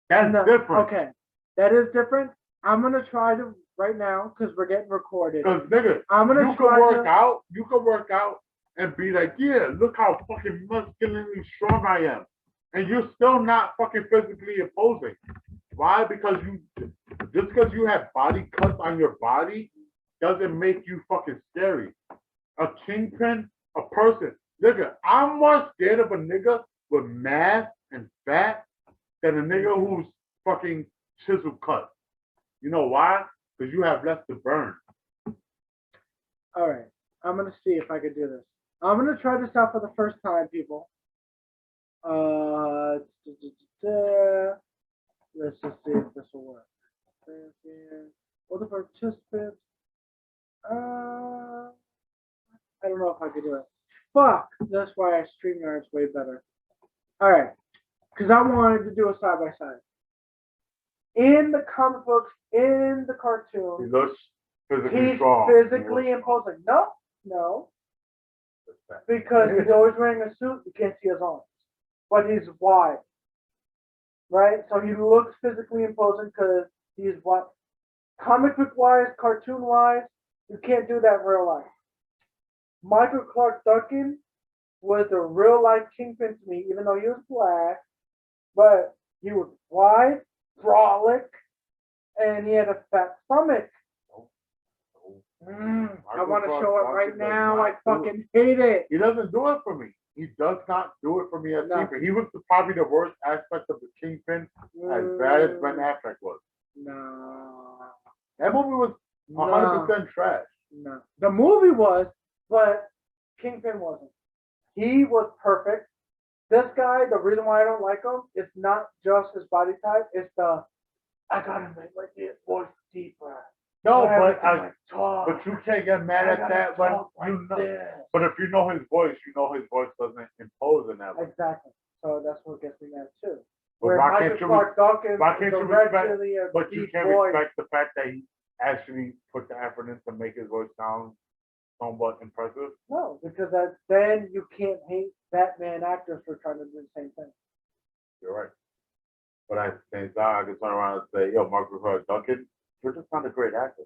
That's different. Okay, that is different. I'm gonna try to right now because we're getting recorded. Because nigga, I'm gonna you try can work to. out. You can work out and be like, yeah, look how fucking muscularly strong I am, and you're still not fucking physically imposing. Why? Because just because you have body cuts on your body doesn't make you fucking scary. A kingpin, a person. Nigga, I'm more scared of a nigga with mass and fat than a nigga who's fucking chisel cut. You know why? Because you have less to burn. All right, I'm gonna see if I can do this. I'm gonna try this out for the first time, people. Let's just see if this will work. All the participants. I don't know if I can do it. Fuck! That's why StreamYard's way better. All right, because I wanted to do a side by side. In the comic books, in the He cartoon, looks physically he's strong. physically imposing. No, because he's always wearing a suit. You can't see his arms, but he's wide, right? So he looks physically imposing because he's wide. Comic book wise, cartoon wise, you can't do that in real life. Michael Clark Duncan was a real life kingpin to me, even though he was black, but he was wide, brolic, and he had a fat stomach. I want to show it right now. I fucking hate it. He doesn't do it for me. He does not do it for me as No. Kingpin. He was probably the worst aspect of the Kingpin, as bad as Ben Affleck was. No. That movie was 100% trash. No. The movie was, but Kingpin wasn't. He was perfect. This guy, the reason why I don't like him, it's not just his body type. It's I gotta make my voice deeper. No, Talk. but you can't get mad at that when you know. This. But if you know his voice, you know his voice doesn't impose in that way. Exactly. So that's what gets me mad too. But Where why Michael can't you? Clark Duncan Why can't is you respect? originally a But you deep can't voice. respect the fact that he actually put the effort in to make his voice sound somewhat impressive. No, because then you can't hate Batman actors for trying to do the same thing. You're right. But at the same time, I can turn around and say, yo, Michael Clark Duncan, you're just not a great actor.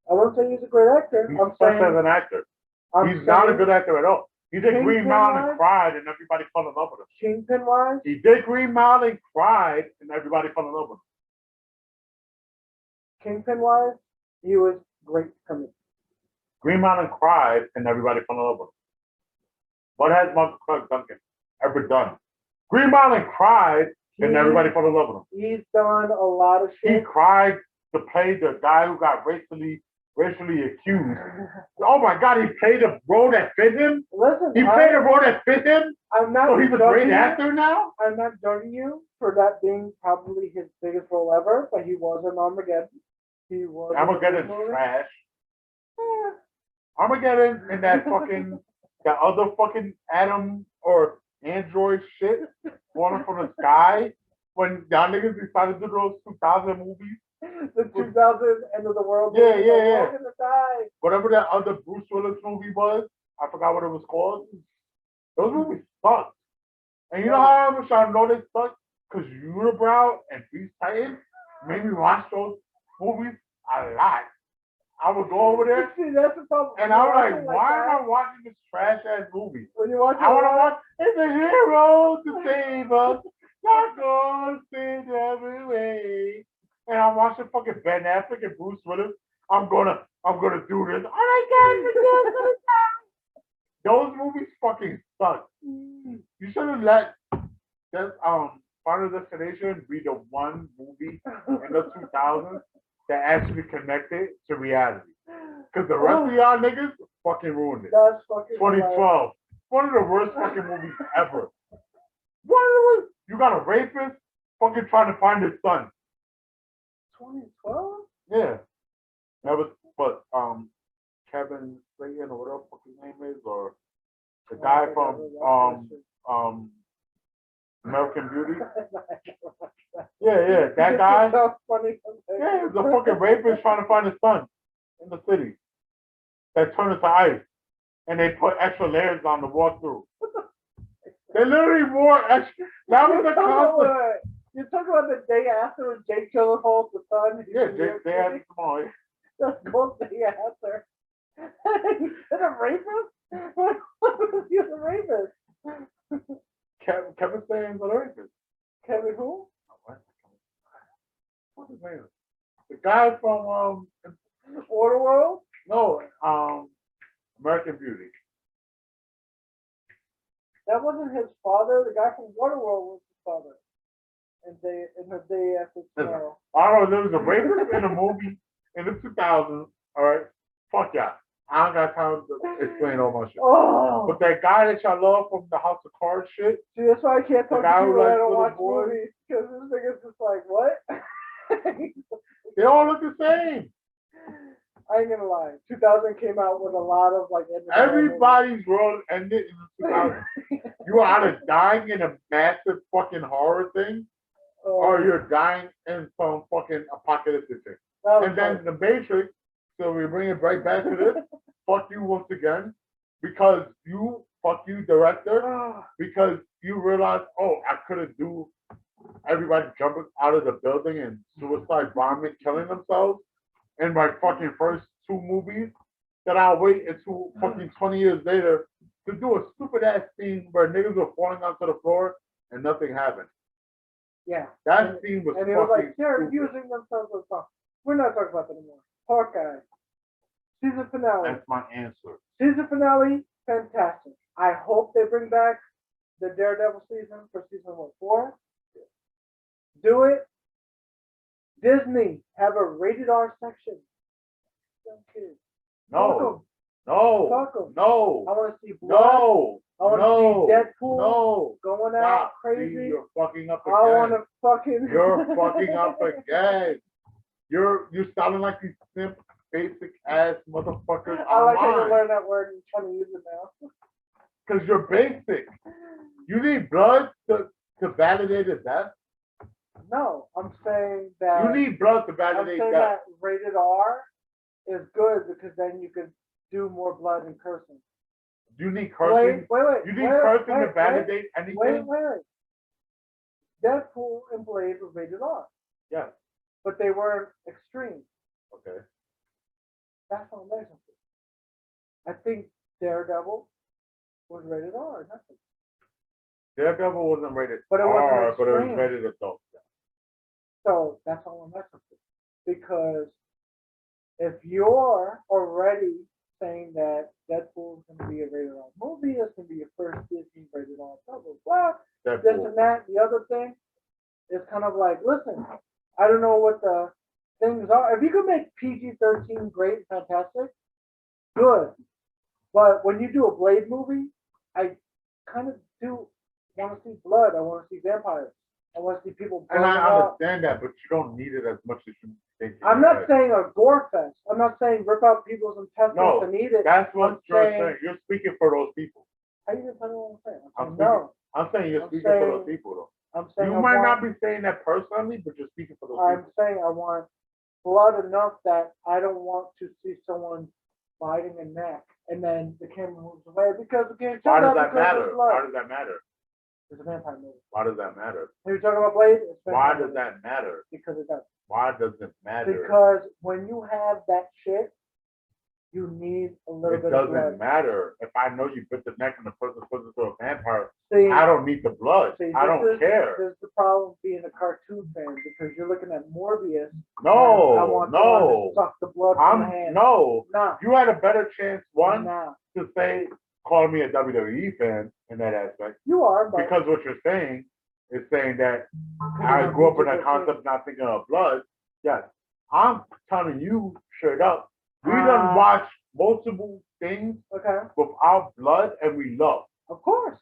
I won't say he's a great actor. He's I'm such saying as an actor. He's not a good actor at all. He did Green Mile and cried, and everybody fell in love with him. Kingpin wise, He did Green Mile and cried, and everybody fell in love with him. Kingpin wise, he was great for me. Green Mile and cried, and everybody fell in love with him. What has Michael Clark Duncan ever done? Green Mile and cried, and everybody fell in love with him. He's done a lot of He shit. cried to play the guy who got racially accused. Oh my God, he played a role that fit him? Listen, He played a role that fit him? I'm not So he's a great actor now? I'm not judging you for that being probably his biggest role ever, but he was in Armageddon. He was Armageddon's trash. Armageddon and that other fucking Adam or Android shit falling from the sky when y'all niggas decided to do those 2000 movies. The 2000 End of the World. Yeah. Walk in the Sky. Whatever that other Bruce Willis movie was, I forgot what it was called. Those movies sucked. And you know how much I know they sucked? Because Unibrow and Beast Titan made me watch those movies a lot. I would go over there. See, that's the problem. And I was like, why am I watching this trash ass movie? When you watch I want to watch, it's a hero to save us. Not going to save every way. And I'm watching fucking Ben Affleck and Bruce Willis. I'm gonna do this. Oh my God, those movies fucking suck. You should have let this Final Destination be the one movie in the 2000s that actually connected to reality. Because the rest of y'all niggas fucking ruined it. That's fucking 2012. one of the worst fucking movies ever. One of the worst. You got a rapist fucking trying to find his son. 2012? Yeah. That was, but, Kevin Slayton or whatever the fuck his name is, or the guy from, American Beauty. Yeah, that guy. Funny. Yeah, the fucking rapist trying to find his son in the city that turned into ice, and they put extra layers on the walk through. They literally wore extra. That was the concept. You're talking about the day after when Jake Gyllenhaal's the son. Yeah, they had it tomorrow. That's called the day after. You said a rapist? What was he a rapist? Kevin Slayton's a rapist. Kevin who? What's his name? The guy from Waterworld? No, American Beauty. That wasn't his father. The guy from Waterworld was his father. And her day after tomorrow. I don't know. There was a rapist in a movie in the 2000s. All right, fuck yeah. I don't got time to explain all my shit. Oh. But that guy that y'all love from the House of Cards shit. See, that's why I can't talk to guy you who when I likes don't little watch boys. movies. Because this nigga's just like, what? They all look the same. I ain't gonna lie. 2000 came out with a lot of like Everybody's world ended in the 2000s. You are either dying in a massive fucking horror thing, or you're dying in some fucking apocalyptic thing. And then the Matrix, so we bring it right back to this. Fuck you once again, because fuck you, director, because you realize, oh, I couldn't do everybody jumping out of the building and suicide bombing, killing themselves in my fucking first 2 movies, that I'll wait until fucking 20 years later to do a stupid ass scene where niggas were falling onto the floor and nothing happened. Yeah. That scene was and fucking it was like, they're stupid. using themselves as fun. We're not talking about that anymore. Hawkeye. Season finale. That's my answer. Season finale, fantastic. I hope they bring back the Daredevil season for season 4. Do it. Disney, have a rated R section. Young kids. No. Fuck 'em. No. Fuck 'em. No. I want to see blood. No. I want to see Deadpool No. going out Stop. crazy. See, you're fucking up I again. want to fucking. You're fucking up again. You're sounding like these simp, basic ass motherfuckers. I like how you online. learn that word and trying to use it now. Because you're basic. You need blood to validate a death. No, I'm saying that. You need blood to I'm validate saying death. that rated R is good because then you can do more blood and cursing. You need cursing. Wait. You need cursing to validate anything. Wait. Deadpool and Blade were rated R, Yes. but they weren't extreme. Okay. That's what I'm saying. I think Daredevil was rated R. Nothing. Daredevil wasn't rated But it wasn't R, but it was extreme. rated adult. So that's all I'm messing with. Because if you're already saying that Deadpool is going to be a rated R movie, it's going to be your first Disney rated R, blah, blah, blah, this Deadpool. and that, the other thing, is kind of like, listen, I don't know what the things are. If you could make PG-13 great and fantastic, good. But when you do a Blade movie, I kind of do want to see blood. I want to see vampires. I want to see people burn And I up. understand that, but you don't need it as much as you think. I'm not saying a gore fest. I'm not saying rip out people's intestines No, and eat it. that's what I'm you're saying- saying. You're speaking for those people. How you gonna tell me what I'm saying? I'm I'm saying you're I'm speaking for saying- those people, though. I'm saying You I might want, not be saying that personally, but you're speaking for those I'm people. saying I want blood enough that I don't want to see someone biting a neck and then the camera moves away because we can't show Why does that that because matter? there's blood. Why does that matter? It's a vampire movie. Why does that matter? When you're talking about Blade, it's a Why vampire does movie. that matter? Because it does. Why does it matter? Because when you have that shit, you need a little It bit of doesn't blood. matter. If I know you bit the neck and the person turns into a vampire, See, I don't need the blood. see, I this don't is- care. This is the problem with being a cartoon fan because you're looking at Morbius. and I No, want someone to no. suck the blood from the hand. No. Nah. You had a better chance, one, Nah. to say, call me a WWE fan in that aspect. You are, but Because what you're saying is saying that I grew up in that concept not thinking of blood. Yes. I'm telling you straight up, we done watched multiple things Okay. without blood and we love. Of course.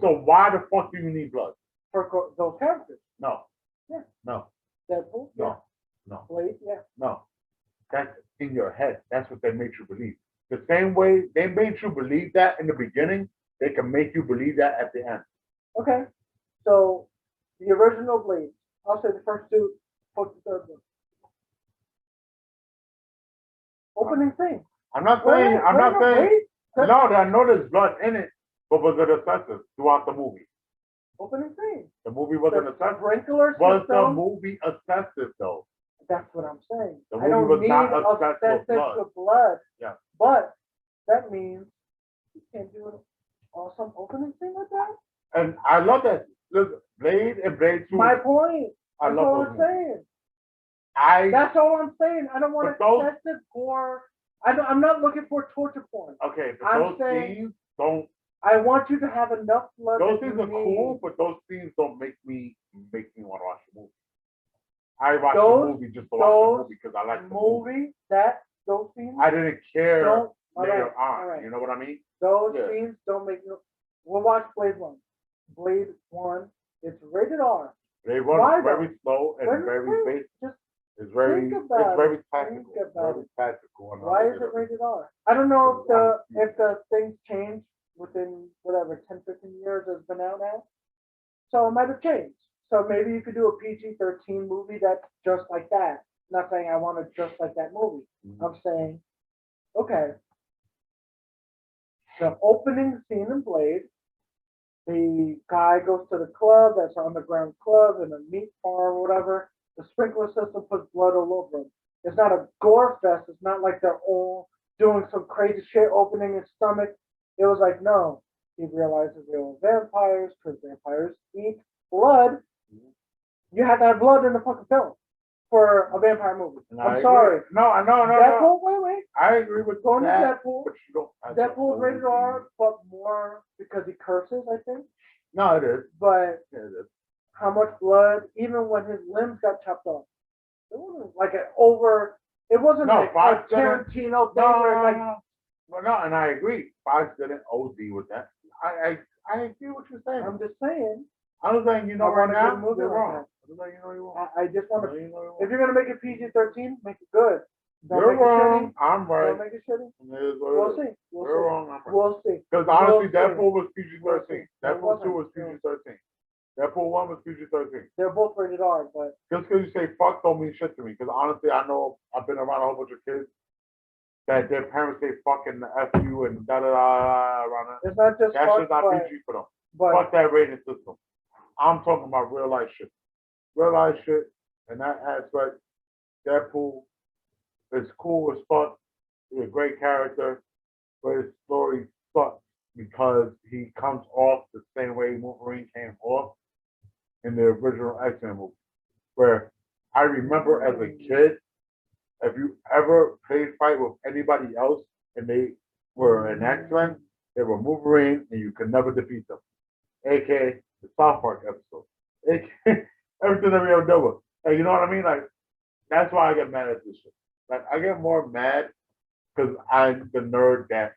So why the fuck do you need blood? For those characters. No. Yeah. No. Deadpool. No. Yeah. No. Blade. Yeah. No. That's in your head. That's what they made you believe. The same way they made you believe that in the beginning, they can make you believe that at the end. Okay. So the original Blade. I'll say the first two. Fuck the third one. Opening thing. I'm not saying. I'm not saying. Wait. No, I know there's blood in it, but was it excessive throughout the movie? Opening thing. The movie wasn't excessive. Sprinkler Was the system. movie excessive though? That's what I'm saying. The I movie don't was need not obsessed with obsessive blood. with blood. Yeah. But that means you can't do an awesome opening thing like that. And I love that. Listen, Blade and Blade 2. My point. I That's love all those I'm movies. saying. I That's all I'm saying. I don't want But those- excessive gore. I'm not looking for torture porn. okay, but I'm those saying- scenes don't. I want you to have enough blood. Those that scenes you are need. cool, but those scenes don't make me want to watch the movie. I watch Those- the movie just to watch the movie because I like the movie. Movie, those scenes, I didn't care don't. All later right, on. all right. You know what I mean? Those Yeah. scenes don't make no. We'll watch Blade 1. Blade 1, it's rated R. They Why run though? very slow and very basic. Just It's very, think it's about very it. tactical. Think about Very it. tactical. And why is it rated R? I don't know if the things change within whatever 10, 15 years it's been out now. So it might have changed. So maybe you could do a PG-13 movie that's just like that. Not saying I want it just like that movie. Mhm. I'm saying, okay, the opening scene in Blade, the guy goes to the club, that's an underground club in a meat farm or whatever. The sprinkler system puts blood all over him. It's not a gore fest. It's not like they're all doing some crazy shit, opening his stomach. It was like, no, he realizes they were vampires because vampires eat blood. You have to have blood in the fucking film for a vampire movie. And I I'm agree. sorry. No, no. Deadpool, wait. I agree with Going that. to Deadpool. But you don't. have Deadpool is the rated whole R, movie. but more because he curses, I think. No, it is. But Yeah, it is. how much blood, even when his limbs got chopped off, it wasn't like an over. It wasn't No, like a Fox didn't- Tarantino thing where it's like, Well, no, and I agree. Fox didn't OD with that. I agree what you're saying. I'm just saying. I'm saying, you know, I right wanna do a now, movie you're like wrong. that. I'm saying, you know, you're wrong. I just want to. You know, you're If wrong. you're gonna make it PG-13, make it good. Don't You're make it wrong. shitty. I'm right. Don't make it shitty. It is what it We'll is. see. We'll You're see. wrong. I'm right. We'll see. Because honestly, We'll see. Deadpool was PG-13. We'll see. Deadpool 2 was It wasn't. PG-13. Deadpool 1 was PG-13. They're both rated R, but Just because you say fuck don't mean shit to me. Because honestly, I know I've been around a whole bunch of kids that their parents say fucking F you and da da da around it. it's not just That fuck, shit's not but, PG for them. but Fuck that rating system. I'm talking about real life shit. Real life shit. And that aspect, Deadpool is cool as fuck. He's a great character, but his story sucks because he comes off the same way Wolverine came off in the original X-Men movie. Where I remember as a kid, if you ever played fight with anybody else and they were an X-Men, they were Wolverine and you could never defeat them. AKA the South Park episode. AKA everything that we ever done with. Like, you know what I mean? Like, that's why I get mad at this shit. Like, I get more mad because I'm the nerd that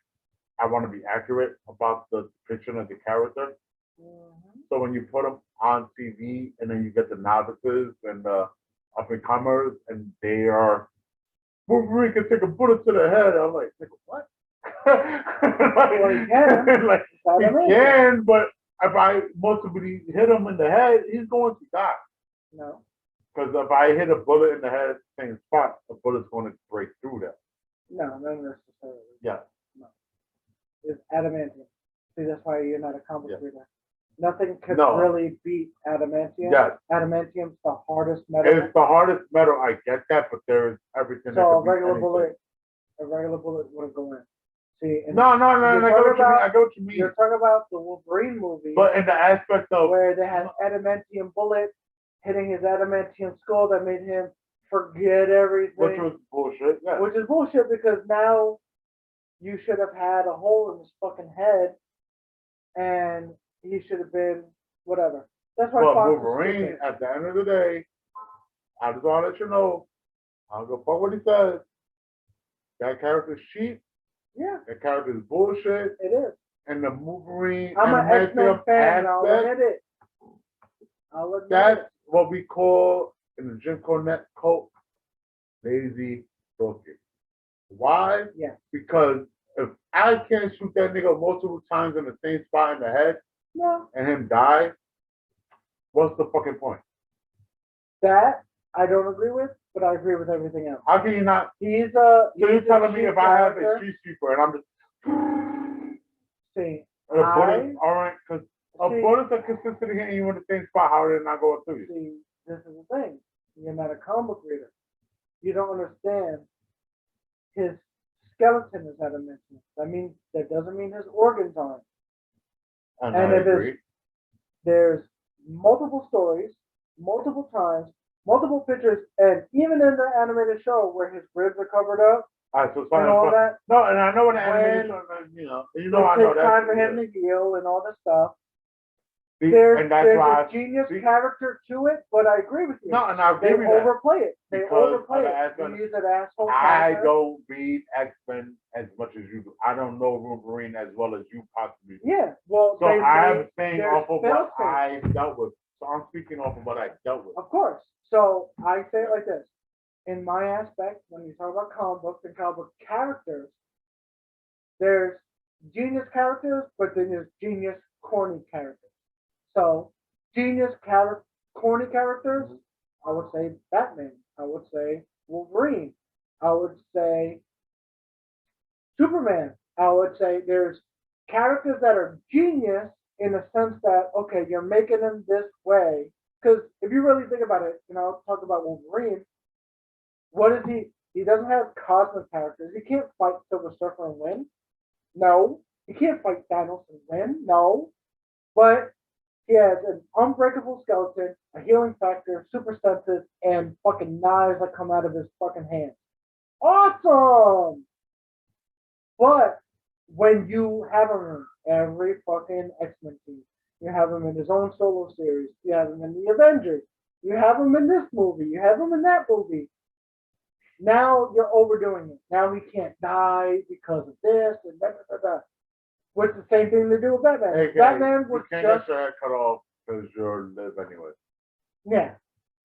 I want to be accurate about the depiction of the character. So when you put them on TV and then you get the novices and the up and comers and they are Wolverine can take a bullet to the head. I'm like, nigga, what? Well, he can. like I he don't know. can, but if I multiply hit him in the head, he's going to die. no. Because if I hit a bullet in the head at the same spot, the bullet's going to break through that. No, not necessarily. Yeah. It's adamantium. See, that's why you're not a comic Yeah. reader. Nothing could No. really beat adamantium. Yes. Adamantium's the hardest metal. It's the hardest metal. I get that, but there is everything that So can beat anything. a regular bullet wouldn't go in. See, and No. I You're get what talking you mean. about- I get what you mean. you're talking about the Wolverine movie, But in the aspect of where they had adamantium bullet hitting his adamantium skull that made him forget everything. which was bullshit. Yeah. Which is bullshit because now you should have had a hole in his fucking head and he should have been whatever. That's why But Fox is Wolverine, stupid. at the end of the day, I just want to let you know, I don't give a fuck what he says. That character's cheap. Yeah, That character's bullshit. it is. and the Wolverine I'm an and X-Men Medium fan, and I'll aspect, admit it. I'll admit that's it. what we call in the Jim Cornette cult lazy booking. Why? Yeah. Because if I can't shoot that nigga multiple times in the same spot in the head No, and him die, what's the fucking point? that I don't agree with, but I agree with everything else. How can you not? He's So you're a telling me cheap if I have a character. street sweeper and I'm just See, and a bullet, all right, because a See- bullets are consistently hitting you in the same spot. How are they not going through you? see, this is the thing. You're not a comic book reader. You don't understand his skeleton is adamantium. That doesn't mean his organs aren't. And And I if it's- agree. There's multiple stories, multiple times, multiple pictures, and even in the animated show where his ribs are covered up All right, so it's and fine. all that, No, and I know when the When- animated show, you know, it I know takes that. time for him to heal and all this stuff. See, There's and that's why a genius see, character to it, but I agree with you. no, and I'll They give you that. overplay it. They Because overplay of the it. X-Men. They use an asshole I character. don't read X-Men as much as you do. I don't know Wolverine as well as you possibly do. Yeah, well, So they I'm say saying there's off of fail what safes. I dealt with. So I'm speaking off of what I dealt with. Of course. So I say it like this. In my aspect, when you talk about comic books and comic book characters, there's genius characters, but then there's genius corny characters. So corny characters, I would say Batman. I would say Wolverine. I would say Superman. I would say there's characters that are genius in the sense that, okay, you're making them this way. Because if you really think about it, I'll talk about Wolverine. What is he? He doesn't have cosmic characters. He can't fight Silver Surfer and win. No. He can't fight Thanos and win. No. But he has an unbreakable skeleton, a healing factor, super senses, and fucking knives that come out of his fucking hands. Awesome! But when you have him in every fucking X-Men team, you have him in his own solo series, you have him in the Avengers, you have him in this movie, you have him in that movie. Now you're overdoing it. Now he can't die because of this and that. What's the same thing to do with Batman? Hey, Batman you was can't just get your head cut off because you're live anyway. yeah,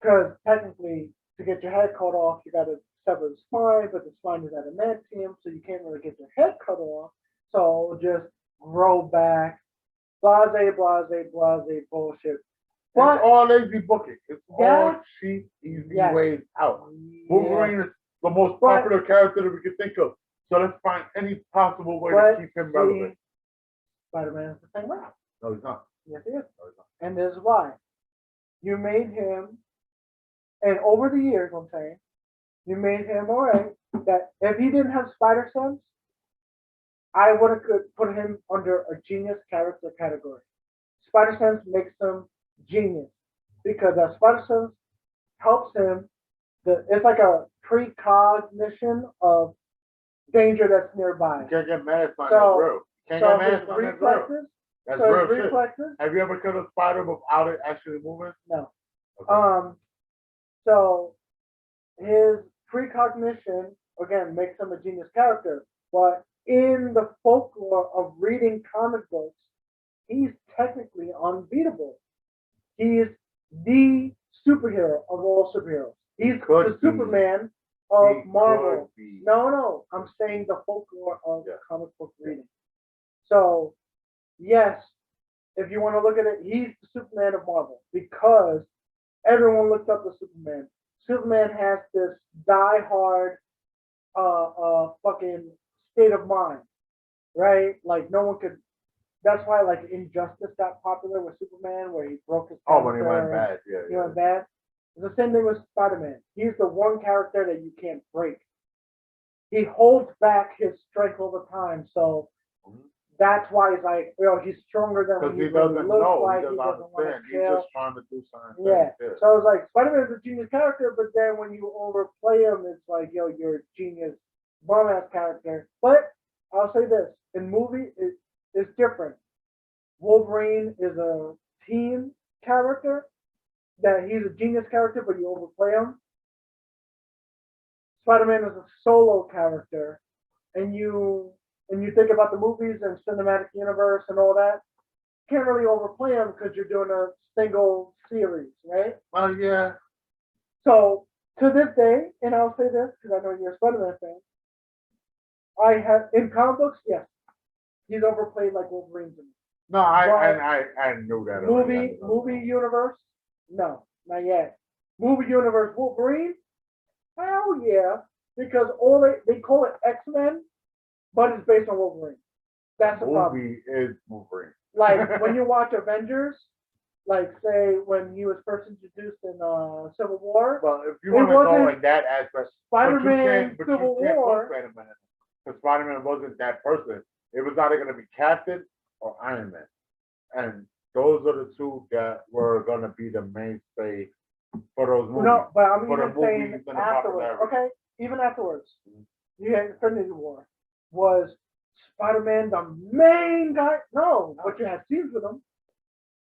because technically to get your head cut off, you got to sever the spine, but the spine is adamantium, so you can't really get your head cut off. So just grow back, blase, blase, blase bullshit. But It's all lazy booking. It's all Yeah. cheap, easy Yes. ways out. yeah, Wolverine is the most But- popular character that we can think of. So let's find any possible way but to keep him relevant. Spider-Man is the same way. No, he's not. Yes, he is. No, he's not. And this is why. You made him, and over the years, I'm saying, you made him alright. That if he didn't have spider sense, I would have could put him under a genius character category. Spider sense makes him genius because that spider sense helps him. It's like a precognition of danger that's nearby. You can't get mad at something So- that's real. You can't So get mad his at something that's real. reflexes, That's so real his shit. reflexes, Have you ever killed a spider without it actually moving? no. Okay. So his precognition again makes him a genius character, but in the folklore of reading comic books, he's technically unbeatable. He's the superhero of all superheroes. He's could the be. Superman of He Marvel. could be. No, I'm saying the folklore of Yeah. comic book reading. So, yes, if you want to look at it, he's the Superman of Marvel because everyone looks up to Superman. Superman has this die-hard, fucking state of mind, right? Like no one could. That's why, like, Injustice got popular with Superman, where he broke his. Oh, when he character went and bad, yeah. He went bad. It's the same thing with Spider-Man. He's the one character that you can't break. He holds back his strength all the time, so Mhm. that's why he's like, he's stronger than Because what he he really doesn't looks know. like. He He doesn't doesn't want understand. to He's kill. just trying to do something. Yeah. So I was like, Spider-Man's a genius character, but then when you overplay him, it's like, you're a genius bum-ass character. But I'll say this, in movie, it's different. Wolverine is a team character, that he's a genius character, but you overplay him. Spider-Man is a solo character, and you and you think about the movies and cinematic universe and all that, can't really overplay them because you're doing a single series, right? Well, yeah. So to this day, and I'll say this because I know you're a Spider-Man fan, I have in comic books, yes, he's overplayed like Wolverine to me. No, I knew that. Movie universe, no, not yet. Movie universe Wolverine, hell yeah, because all they call it X-Men, but it's based on Wolverine. That's the problem. Movie is Wolverine. Like when you watch Avengers, like say when he was first introduced in Civil War. Well, if you want to go in that aspect, Spider-Man Civil War. Because Spider-Man wasn't that person. It was either going to be Captain or Iron Man, and those are the two that were going to be the mainstay for those movies. No, but I'm for even saying afterwards. Okay, even afterwards, you had Infinity War. Was Spider-Man the main guy? No, but you had scenes with him.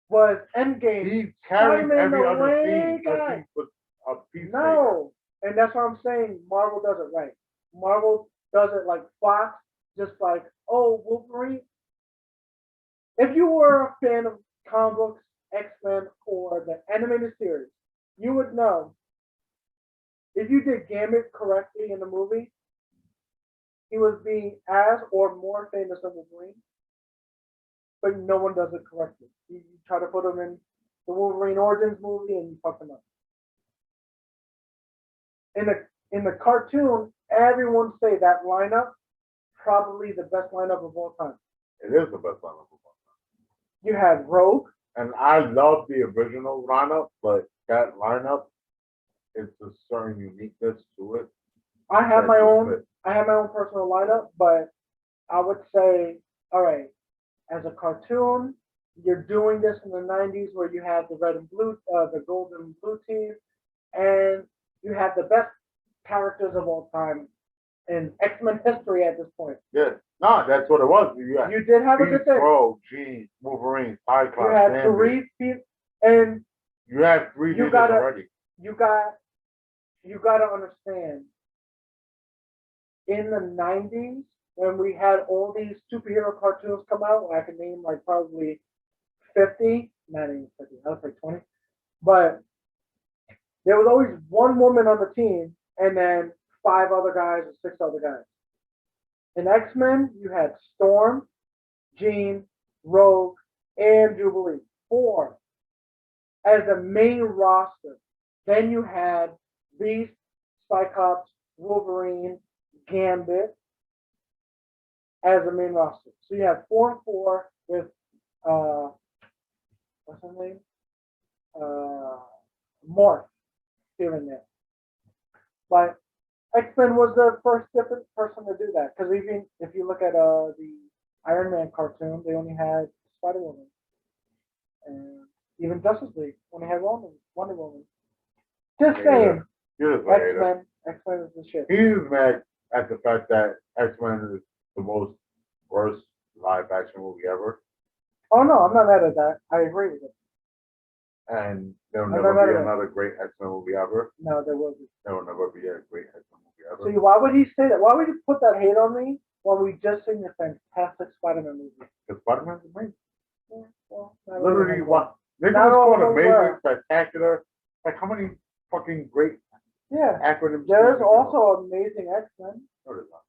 Was Endgame? He carried Spider-Man every the other main scene guy? he was a peacemaker. No, and that's what I'm saying. Marvel does it right. Marvel does it like Fox, just like Wolverine. If you were a fan of comic books, X-Men, or the animated series, you would know if you did Gambit correctly in the movie, he was being as or more famous than Wolverine, but no one does it correctly. You try to put him in the Wolverine Origins movie and you fuck him up. In the cartoon, everyone say that lineup probably the best lineup of all time. It is the best lineup of all time. You had Rogue. And I love the original lineup, but that lineup is a certain uniqueness to it. I have my own personal lineup, but I would say, all right, as a cartoon, you're doing this in the 90s where you have the red and blue, the gold and blue team, and you have the best characters of all time in X-Men history at this point. Yeah, no, that's what it was. You did have a good thing. Rogue, Jean, Wolverine, Cyclops. You had three people, and you have three leaders already. You gotta understand. In the 90s, when we had all these superhero cartoons come out, I can name like probably 50, not even 50, I was like 20, but there was always one woman on the team and then 5 other guys or 6 other guys. In X-Men, you had Storm, Jean, Rogue, and Jubilee. 4 as the main roster. Then you had Beast, Cyclops, Wolverine, Gambit as the main roster. So you have 4 and 4 with what's his name? Morph here and there. But X-Men was the first different person to do that. Because even if you look at the Iron Man cartoon, they only had Spider-Woman. And even Justice League only had Wonder Woman. Just saying. X-Men is the shit. He's mad at the fact that X-Men is the most worst live action movie ever. Oh no, I'm not mad at that. I agree with it. And there will never be another great X-Men movie ever. No, there will be. There will never be a great X-Men movie ever. See, why would he say that? Why would you put that hate on me when we just seen a fantastic Spider-Man movie? Because Spider-Man's amazing. Yeah, well, literally, what? Niggas called amazing, spectacular. Like, how many fucking great acronyms? There's also amazing X-Men. No, there's not.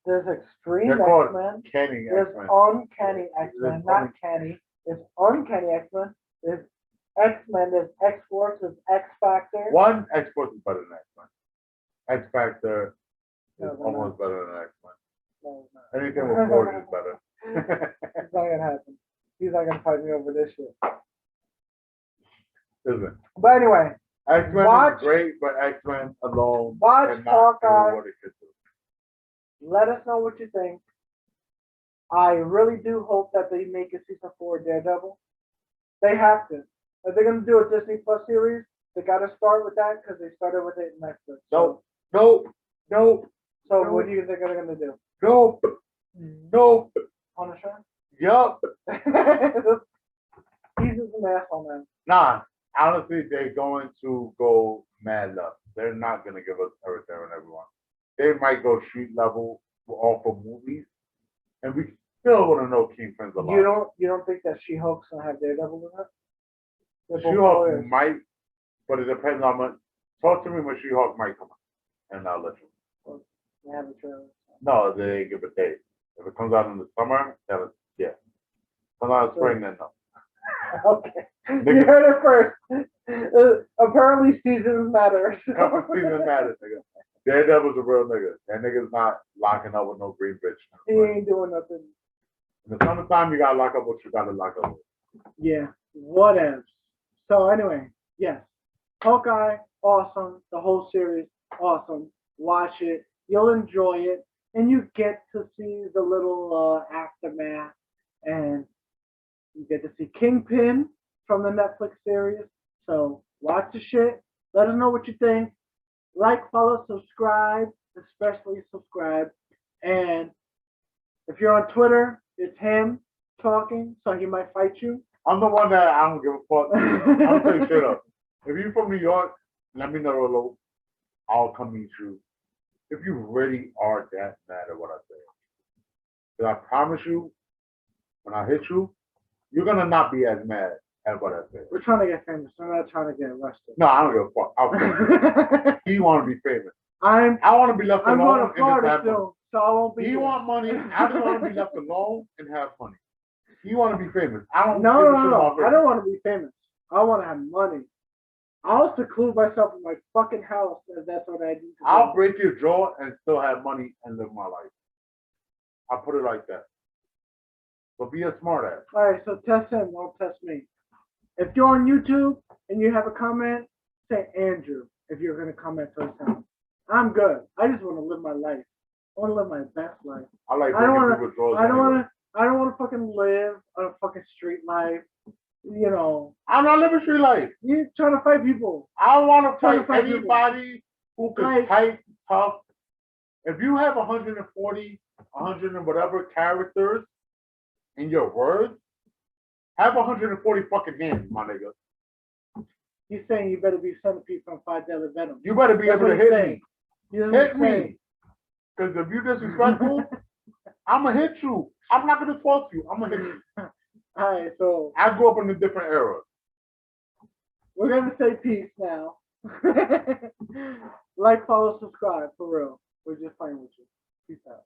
There's extreme X-Men. There's uncanny X-Men, not canny. There's uncanny X-Men. There's X-Men. There's X-Force. There's X-Factor. One X-Force is better than X-Men. X-Factor is almost better than X-Men. No, anything with Force is better. It's not gonna happen. He's not gonna fight me over this shit. Isn't. But anyway, X-Men is great, but X-Men alone watch Hawkeye. What it could do. Let us know what you think. I really do hope that they make a season 4 of Daredevil. They have to. If they're gonna do a Disney Plus series, they gotta start with that because they started with it in Netflix. Nope. So what do you think they're gonna do? Nope. Punisher? Yup. He's just an asshole, man. Nah, honestly, they're going to go mad love. They're not going to give us everything and everyone. They might go street level off of movies, and we still want to know Kingpin's alive. You don't think that She-Hulk's gonna have Daredevil in it? They're both She-Hulk lawyers. might, but it depends on what. Talk to me when She-Hulk might come out, and I'll let you. They have a trailer. No, they give a date. If it comes out in the summer, then yeah. Comes out in spring, then no. Okay. You heard it first. Apparently seasons matter. Couple seasons matters, nigga. Daredevil's a real nigga. That nigga's not locking up with no green bitch. He ain't doing nothing. In the summertime, you gotta lock up what you gotta lock up with. Yeah, whatever. So anyway, yes. Hawkeye, awesome. The whole series, awesome. Watch it. You'll enjoy it. And you get to see the little aftermath. And you get to see Kingpin from the Netflix series. So watch the shit. Let us know what you think. Like, follow, subscribe. Especially subscribe. And if you're on Twitter, it's him talking, so he might fight you. I'm the one that I don't give a fuck. I'm gonna take shit up. If you're from New York, let me know hello. I'll come meet you. If you really are that mad at what I say. Because I promise you, when I hit you, you're gonna not be as mad at what I say. We're trying to get famous. We're not trying to get arrested. No, I don't give a fuck. He want to be famous. I want to be left I'm alone going to and just Florida have money. soon, so I won't be. He here. want money. I just want to be left alone and have money. He want to be famous. I don't. No. give a shit about I famous. don't want to be famous. I want to have money. I'll seclude myself in my fucking house if that's what I do. I'll break your jaw and still have money and live my life. I'll put it like that. So be a smart ass. All right, so test him, don't test me. If you're on YouTube and you have a comment, say Andrew if you're going to comment first time. I'm good. I just want to live my life. I want to live my best life. I like I don't breaking want people's to. jaws. I don't anyway. want to. I don't want to fucking live a fucking street life. You know, I'm not living street life. you're trying to fight people. I want to Trying to fight fight people. anybody who can Like- fight tough. If you have 140, 100 and whatever characters in your words, have 140 fucking hands, my nigga. He's saying you better be Centipede from Five Deadly Venom. You better be That's able to what he's hit saying. me. He doesn't Hit say- me. Because if you're disrespectful, I'm going to hit you. I'm not going to talk to you. I'm going to hit you. All right, so I grew up in a different era. we're going to say peace now. Like, follow, subscribe, for real. We're just playing with you. Peace out.